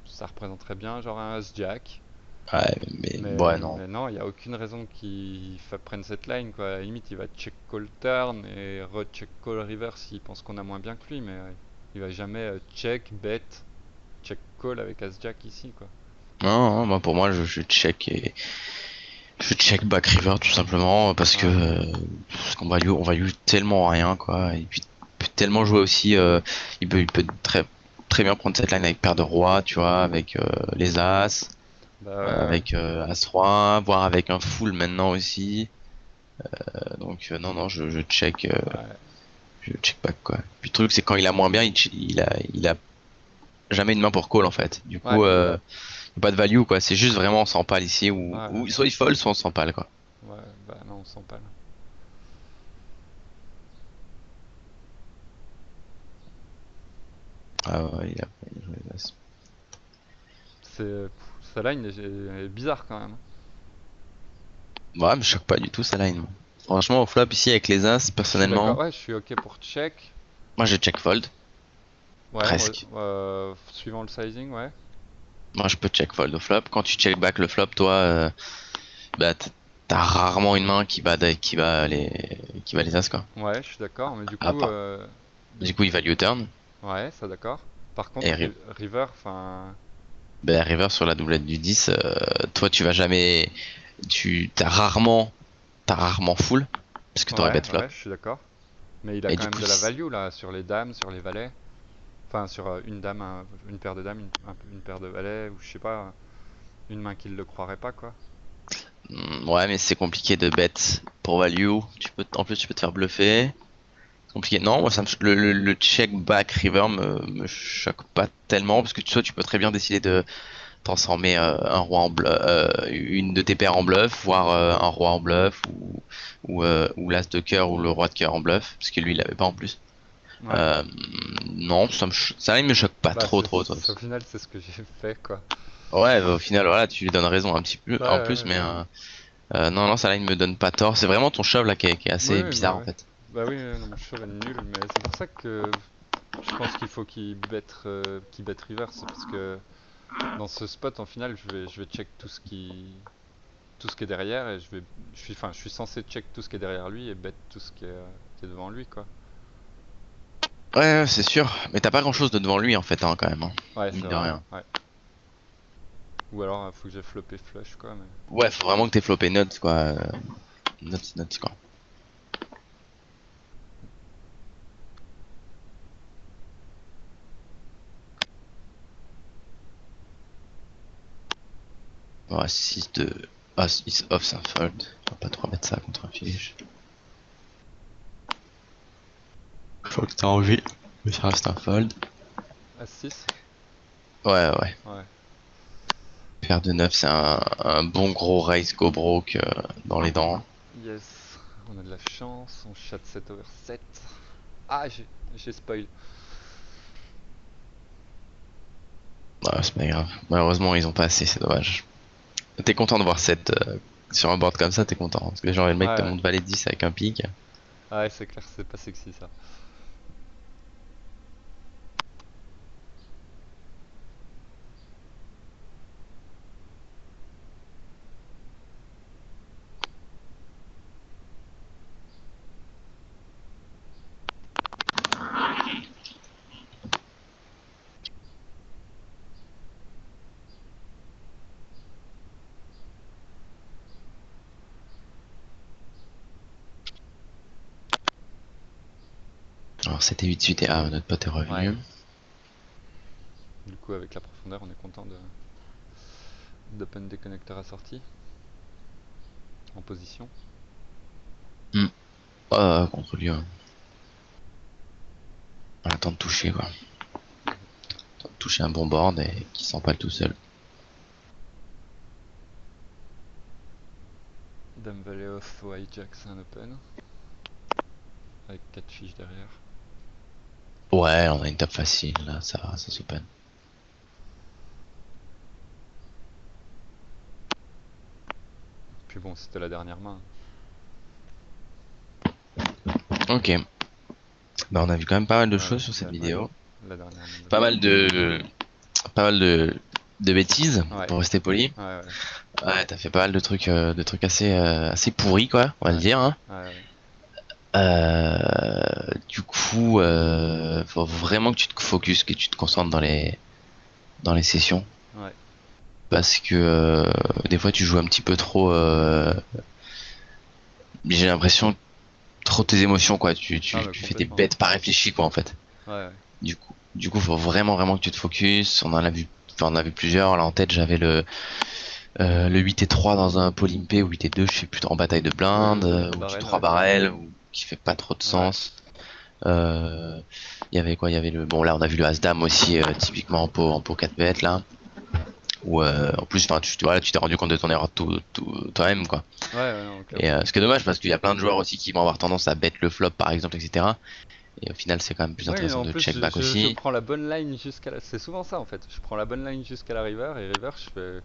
ça représenterait bien genre un As-Jack. Ouais, mais ouais, non. Mais non, il n'y a aucune raison qu'il prenne cette line quoi. À la limite, il va check call turn et re-check call river s'il pense qu'on a moins bien que lui, mais il va jamais check, bet, check call avec As-Jack ici quoi. Non, non, moi, pour moi, je check et je check back river tout simplement Ouais, parce qu'on value tellement rien, quoi. Et puis, il peut tellement jouer aussi, il peut très bien prendre cette line avec paire de roi, tu vois, avec les as. bah ouais, ouais. Avec As-Roi, voire avec un full maintenant aussi. Donc non, non, Ouais, je check back quoi. Puis le truc c'est quand il a moins bien, il a jamais une main pour call en fait. Du ouais, coup, y a pas de value quoi. C'est juste vraiment on s'empale ici ou ouais, soit il fold, soit on s'empale quoi. ouais, bah non, on s'en parle. Ah ouais, il a joué les As. Sa line est bizarre quand même. Ouais, me choque pas du tout ça line. Moi. Franchement, au flop ici avec les As, Je suis d'accord, personnellement, ouais, je suis ok pour check. moi je check fold, Ouais, presque. suivant le sizing, ouais. Moi je peux check fold au flop. Quand tu check back le flop, toi, bah t'as rarement une main qui va les as quoi. Ouais, je suis d'accord, mais À part. Du coup il value turn ouais, ça d'accord. Par et contre, River, enfin, ben, river sur la doublette du 10, toi tu vas jamais, t'as rarement full parce que t'aurais ouais, bet flop ouais, je suis d'accord. Mais il a et quand du même coup de la value là, sur les dames, sur les valets. Enfin, sur une dame, une paire de dames, une paire de valets, ou je sais pas, une main qui le croirait pas quoi. ouais mais c'est compliqué de bet pour value. En plus tu peux te faire bluffer. C'est compliqué. Non, moi le check back river me choque pas tellement parce que soit tu peux très bien décider de transformer un roi en bluff, une de tes paires en bluff, voire un roi en bluff ou l'as de cœur ou le roi de cœur en bluff parce que lui il l'avait pas en plus. Ouais. Euh, non, ça il me choque pas Bah, trop trop, trop. au final, c'est ce que j'ai fait quoi. Ouais, bah, au final voilà, tu lui donnes raison un petit peu Ouais, en plus, ouais, mais non non, ça il me donne pas tort. C'est vraiment ton shove là qui est oui, assez oui, bizarre bah en ouais. fait. Bah oui, non, mon chauve est nul, mais c'est pour ça que je pense qu'il faut qu'il bet river, c'est parce que dans ce spot, en final, je vais check tout ce qui tout ce qui est derrière et je suis censé check tout ce qui est derrière lui et bet tout ce qui est devant lui, quoi. Ouais, c'est sûr. Mais t'as pas grand chose de devant lui en fait, hein, quand même. Hein. Ouais, c'est Mine de vrai, rien. ouais. Ou alors, faut que j'ai flopé flush, quoi, mais... Ouais, faut vraiment que t'aies flopé nuts, quoi. Nuts, quoi. Ouais, 6 de. Ah, 6 off, c'est un fold. On va pas trop mettre ça contre un fiche. Faut que t'as envie. Mais ça reste un fold. As-6? Ouais, ouais. Ouais. Paire de 9, c'est un bon gros raise go broke dans les dents. Yes, on a de la chance, on chat 7 over 7. Ah, j'ai spoil. Ouais, c'est pas grave. Malheureusement, ils ont pas assez, c'est dommage. T'es content de voir 7 sur un board comme ça, t'es content. Parce que genre, le Ouais, mec te ouais. montre valet 10 avec un pic. Ouais, c'est clair, c'est pas sexy ça. Alors, c'était 8 suite et A, notre pote est Ouais. revenu. Du coup, avec la profondeur, on est content de d'open des connecteurs assortis. En position. Hmm. Contre lui, ouais. On attend de toucher, quoi. Attend de toucher un bon board et qu'il s'empale tout seul. Dame valet off, hijack, c'est un open. Avec 4 fiches derrière. Ouais, on a une table facile, là, ça s'open. Puis bon, c'était la dernière main. Ok. Bah, on a vu quand même pas mal de Ouais, choses sur cette vidéo. la dernière main. Pas mal de. Pas mal de bêtises, Ouais, pour rester poli. ouais, ouais. Ouais, t'as fait pas mal de trucs assez pourris, quoi, on va le Ouais, dire. Hein. ouais, Du coup, faut vraiment que tu te focuses, que tu te concentres dans les sessions. ouais. Parce que des fois, tu joues un petit peu trop. J'ai l'impression trop tes émotions, quoi. Ah, mais Tu fais des complètement. bêtes pas réfléchies, quoi, en fait. Ouais, ouais. Du coup, faut vraiment que tu te focuses. On en a vu, enfin, on en a vu plusieurs. Là, en tête, j'avais le 8 et 3 dans un Polympé ou 8 et 2, je sais plus, en bataille de blindes, ou du Barrel, 3 ouais. barrels, ou qui fait pas trop de Ouais, sens. Euh, Il y avait quoi? Il y avait bon, là, on a vu le As-Dame aussi, typiquement en pot 4 bêtes, là. Ou en plus, enfin, voilà, tu t'es rendu compte de ton erreur toi-même, quoi. ouais, ouais, non, Et clairement. ce qui est dommage parce qu'il y a plein de joueurs aussi qui vont avoir tendance à bet le flop, par exemple, etc. Et au final, c'est quand même plus Oui, intéressant en de plus, check back je aussi. prends la bonne line jusqu'à la... C'est souvent ça, en fait. Je prends la bonne line jusqu'à la river, et river, je fais...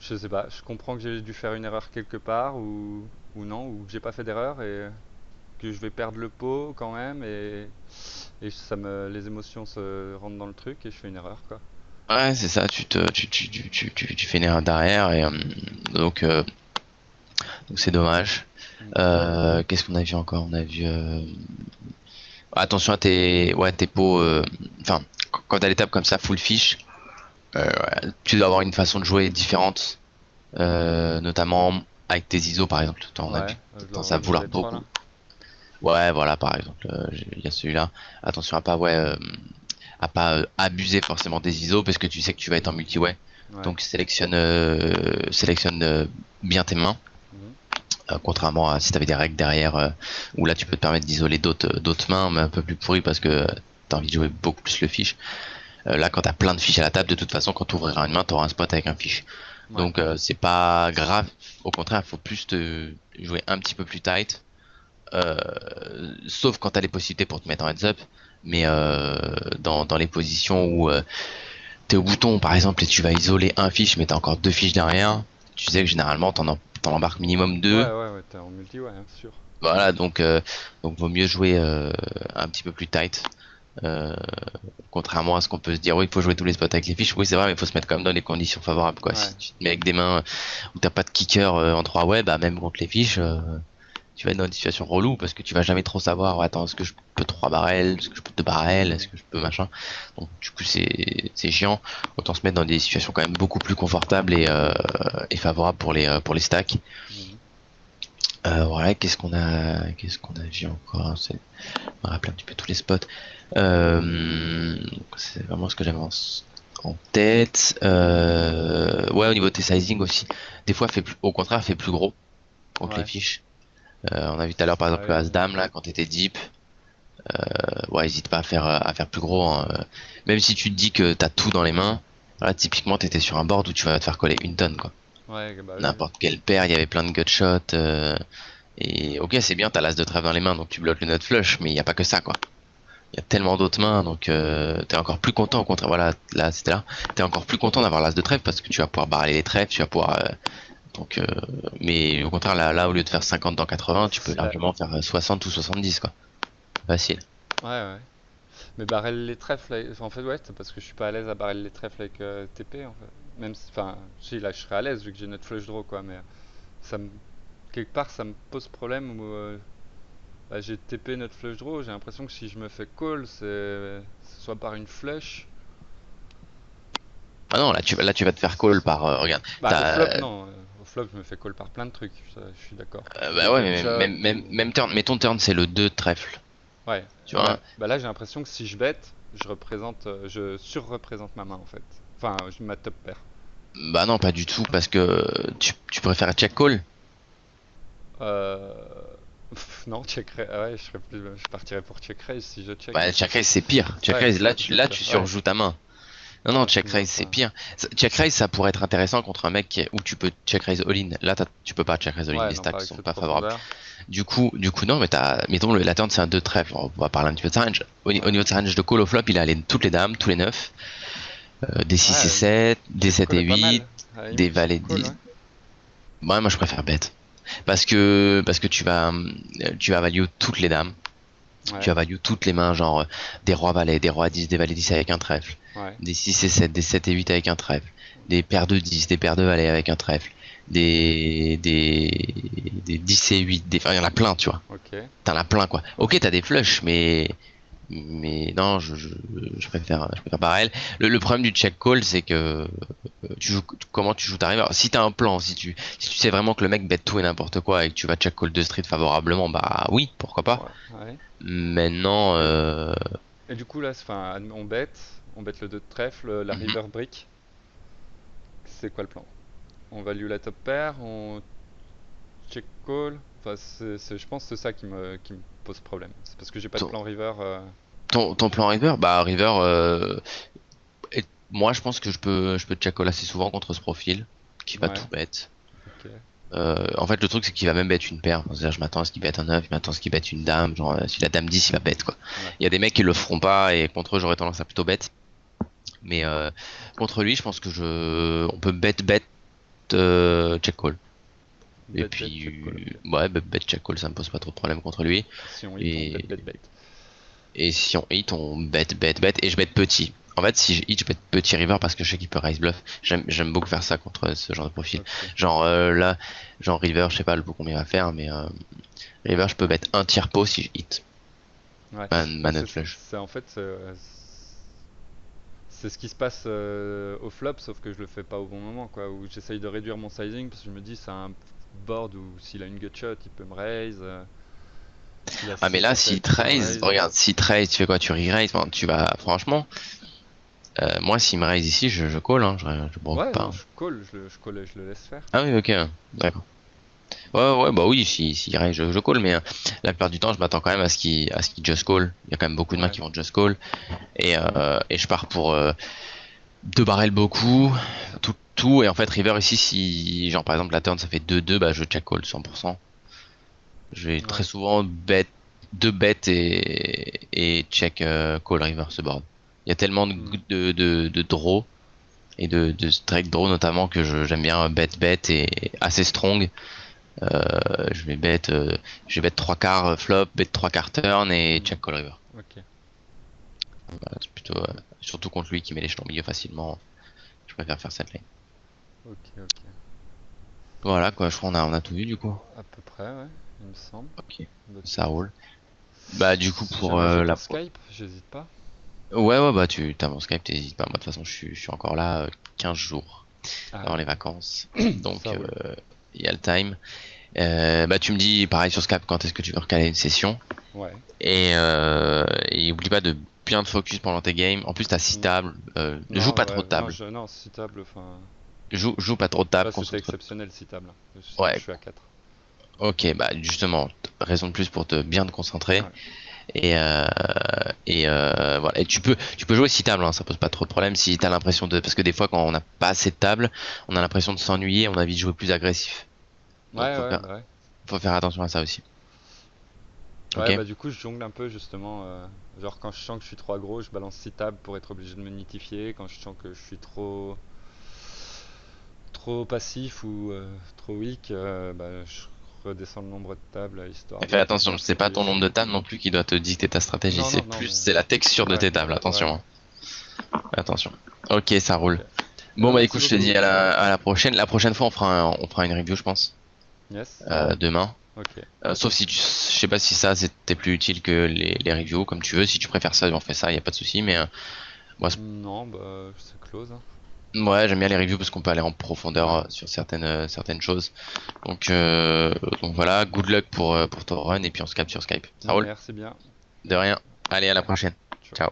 Je sais pas, je comprends que j'ai dû faire une erreur quelque part, ou non, ou que j'ai pas fait d'erreur, et que je vais perdre le pot quand même, et les émotions se rentrent dans le truc, et je fais une erreur, quoi. Ouais, c'est ça, tu fais une erreur derrière, et donc euh, donc c'est dommage. Mm. Qu'est-ce qu'on a vu encore? On a vu attention à tes pots. Enfin, quand t'as les tables comme ça, full fish, ouais, tu dois avoir une façon de jouer différente, notamment avec tes ISO par exemple. On a Ouais, vu je dois tendance avoir à le vouloir valet 3 là. beaucoup. Ouais, voilà, par exemple, il y a celui-là. Attention à pas, abuser forcément des ISO parce que tu sais que tu vas être en multi-way. Ouais. Donc sélectionne bien tes mains. Mhm. Contrairement à si t'avais des règles derrière où là tu peux te permettre d'isoler d'autres mains mais un peu plus pourries parce que t'as envie de jouer beaucoup plus le fiche. Là quand t'as plein de fiches à la table, de toute façon quand tu ouvriras une main t'auras un spot avec un fiche. Ouais. Donc c'est pas grave, au contraire faut plus te jouer un petit peu plus tight, euh, sauf quand t'as les possibilités pour te mettre en heads up, mais dans les positions où t'es au bouton par exemple et tu vas isoler un fiche mais t'as encore deux fiches derrière, tu sais que généralement t'en embarques minimum Ouais, deux. ouais, ouais, t'es en multi, ouais, hein, sûr. Voilà, donc vaut mieux jouer un petit peu plus tight. Euh, Contrairement à ce qu'on peut se dire, oui, il faut jouer tous les spots avec les fiches. Oui, c'est vrai, mais il faut se mettre quand même dans les conditions favorables, quoi. Ouais. Si tu te mets avec des mains où t'as pas de kicker en 3 way, bah même contre les fiches, tu vas être dans une situation relou parce que tu vas jamais trop savoir, ouais, attends, est-ce que je peux 3 barrels, est-ce que je peux 2 barrels, est-ce que je peux machin. Donc du coup c'est chiant. Autant se mettre dans des situations quand même beaucoup plus confortables et favorables pour les stacks. Mhm. Voilà, qu'est-ce qu'on a vu encore? Me rappeler un petit peu tous les spots. C'est vraiment ce que j'avais en tête. Ouais, au niveau de tes sizing aussi. Des fois, au contraire, fait plus gros contre les Ouais. fiches. On a vu tout à l'heure, par exemple, Ouais, le As-Dame, là, quand t'étais deep. Ouais, hésite pas à faire plus gros, hein. Même si tu te dis que t'as tout dans les mains, voilà, typiquement, t'étais sur un board où tu vas te faire coller une tonne, quoi. ouais, bah oui. N'importe quelle paire, il y avait plein de gutshots. Et ok, c'est bien, t'as l'as de trèfle dans les mains, donc tu bloques le nut flush, mais il y a pas que ça, quoi. Il y a tellement d'autres mains, donc t'es encore plus content, au contraire, voilà, là, c'était là. T'es encore plus content d'avoir l'as de trèfle parce que tu vas pouvoir barrer les trèfles, tu vas pouvoir... donc, mais au contraire, là, au lieu de faire 50 dans 80, tu peux Bah, largement faire 60 ou 70, quoi. Facile. ouais, ouais. Mais barrel les trèfles, en fait, ouais, c'est parce que je suis pas à l'aise à barrel les trèfles avec TP, en fait. Même si, enfin, si, là, je serais à l'aise vu que j'ai notre flush draw, quoi, mais ça me, quelque part, ça me pose problème où bah, j'ai TP notre flush draw, j'ai l'impression que si je me fais call, c'est soit par une flush. Ah non, là, tu vas te faire call par... regarde, Bah, au flop, t'as... non. Au flop, je me fais call par plein de trucs, ça, je suis d'accord. Des bah ouais, mais gutshots ou. même turn, mais ton turn, c'est le 2 de trèfle, Ouais, tu vois. bah là, j'ai l'impression que si je bet, je surreprésente ma main, en fait. Enfin, ma top pair. Bah non, pas du tout, parce que tu préfères check call. Euh... non, check raise. Ah ouais, je partirais pour check raise si je check. Bah, check raise, c'est pire. Check Ouais, raise, là, c'est là, pire. tu Ouais, surjoues ta main. Non, non, tu check me vois raise, c'est pas. pire. Check raise, ça pourrait être intéressant contre un mec où tu peux check raise all-in. Là, tu peux pas check raise all-in, Ouais, les non, pas stacks avec sont cette pas favorables. profondeur. Du coup, non, mais mettons, la turn, c'est un 2 de trèfle. On va parler un petit peu de sa range. Au Ouais. niveau de sa range de call au flop, il a toutes les dames, tous les 9, des 6 et Ouais, 7, des check 7 call et est pas 8, mal. À la des limite, check valets call, 10. ouais. Ouais, moi, je préfère bet. Parce que tu vas value toutes les dames. Tu Ouais, vas value toutes les mains, genre des rois valets, des rois 10, des valets 10 avec un trèfle, ouais. des 6 et 7, des 7 et 8 avec un trèfle, des paires de 10, des paires de valets avec un trèfle, des 10 et 8, enfin, il y en a plein, tu vois. Ok. T'en as plein, quoi. Ok, t'as des flushs, mais non, je préfère pareil. Le problème du check call, c'est que comment tu joues ta river. Si t'as un plan, si tu sais vraiment que le mec bet tout et n'importe quoi et que tu vas check call de street favorablement, bah oui, pourquoi pas. Ouais, ouais. Maintenant, Et, et du coup, là, enfin, on bet le 2 de trèfle, la mhm. river brick. C'est quoi le plan? On value la top pair, on check call. Enfin, je pense que c'est ça qui me pose problème. C'est parce que j'ai pas de ton, plan river. ton plan river, bah river, moi je pense que je peux check call assez souvent contre ce profil qui va Ouais, tout bet. ok. En fait, le truc, c'est qu'il va même bet une paire. C'est-à-dire, je m'attends à ce qu'il bet un 9, je m'attends à ce qu'il bet une dame. Genre, si la dame 10, il va bet, quoi. Ouais. Il y a des mecs qui le feront pas, et contre eux, j'aurais tendance à plutôt bet. Mais contre lui, je pense que on peut bet, check call. Et Bet, bet, check call, puis, ok. ouais, bet, check call, ça me pose pas trop de problème contre lui. Si on hit, on bet, Et, bet, bet. et si on hit, on bet, et je bet petit. En fait, si je hit, je bet petit river parce que je sais qu'il peut raise bluff. J'aime beaucoup faire ça contre ce genre de profil. Ok. Genre, là, genre river, je sais pas le pot combien il va faire, mais river, je peux mettre un tiers pot si je hit. Ouais. Bah, Nut flush. en fait, c'est ce qui se passe au flop, sauf que je le fais pas au bon moment, quoi. Où j'essaye de réduire mon sizing parce que je me dis c'est un board où s'il a une gutshot, il peut me raise. S'il a Ah, mais 6 là, et si 7 il peut me raise, raise. regarde, si raise, tu fais quoi? Tu re-raise, enfin, tu vas, franchement, moi, s'il me raise ici, je call, hein, je broke Ouais, pas, non, hein. je call et je le laisse faire. Ah oui, ok, d'accord. Ouais, ouais, bah oui, si raise, je call, mais la plupart du temps, je m'attends quand même à ce qu'il just call. Il y a quand même beaucoup de mains Ouais. qui vont just call. Et je pars pour deux barrels beaucoup, tout, et en fait, river ici, si, genre, par exemple, la turn, ça fait 2-2, bah, je check call 100%. Je vais très Ouais. souvent deux bêtes et check call river ce board. Il y a tellement de, Hmm. de draw et de strike draw notamment que j'aime bien bet et assez strong. Je vais bet trois quarts flop, bet trois quarts turn et Hmm. check call river. Ok. Voilà, c'est plutôt, surtout contre lui qui met les jetons au milieu facilement. Je préfère faire cette lane. Ok, ok. Voilà quoi, je crois on a tout vu du coup. À peu près, ouais, il me semble. Ok, Bah, ça roule. Bah du coup si pour jamais j'ai la... ton Skype, j'hésite pas. Ouais bah tu t'as mon Skype, t'hésites pas. Moi de toute façon je suis encore là 15 jours Ah avant oui, les vacances. ça Donc roule. il y a le time. Bah tu me dis pareil sur Skype quand est-ce que tu veux recaler une session. Ouais. Et oublie pas de bien te focus pendant tes games. En plus t'as 6 Mm. tables. Joue Non, pas trop ouais, de non, tables. non, si table, enfin. Joue pas trop de tables, Là, c'était concentre. exceptionnel si table. Sinon, je Ouais, suis à 4. ok, bah justement, raison de plus pour te bien te concentrer. Ouais. Voilà. Et tu peux jouer 6 tables, hein, ça pose pas trop de problème si t'as l'impression de, parce que des fois quand on n'a pas assez de tables, on a l'impression de s'ennuyer, on a envie de jouer plus agressif. Donc Ouais, ouais, bah ouais. faut faire attention à ça aussi. Ouais, Ok? bah du coup, je jongle un peu justement. Genre, quand je sens que je suis trop aggro, je balance 6 tables pour être obligé de me nitifier. Quand je sens que je suis trop passif ou trop weak, bah, je redescends le nombre de tables histoire Mais fais de attention, bien c'est pas ton protéger. nombre de tables non plus qui doit te dicter ta stratégie, Non, c'est non, non, plus, mais. c'est la texture de Ouais, tes tables, ouais. attention, hein. Attention. Ok, ça Ok. roule. Eh ben, Bon bah merci écoute, je te dis beaucoup. à la prochaine. La prochaine fois on fera une review je pense. Yes. Demain. Ok. Sauf si je sais pas si ça c'était plus utile que les reviews, comme tu veux. Si tu préfères ça, on fait ça, y a pas de souci. Mais moi, Non, bah, c'est close, hein. ouais, j'aime bien les reviews parce qu'on peut aller en profondeur Ouais. sur certaines choses. Donc, euh, donc voilà, good luck pour ton run et puis on se capte sur Skype. Ça roule? Merci bien. De rien. Allez, à la Ouais. prochaine. Ciao. Ciao.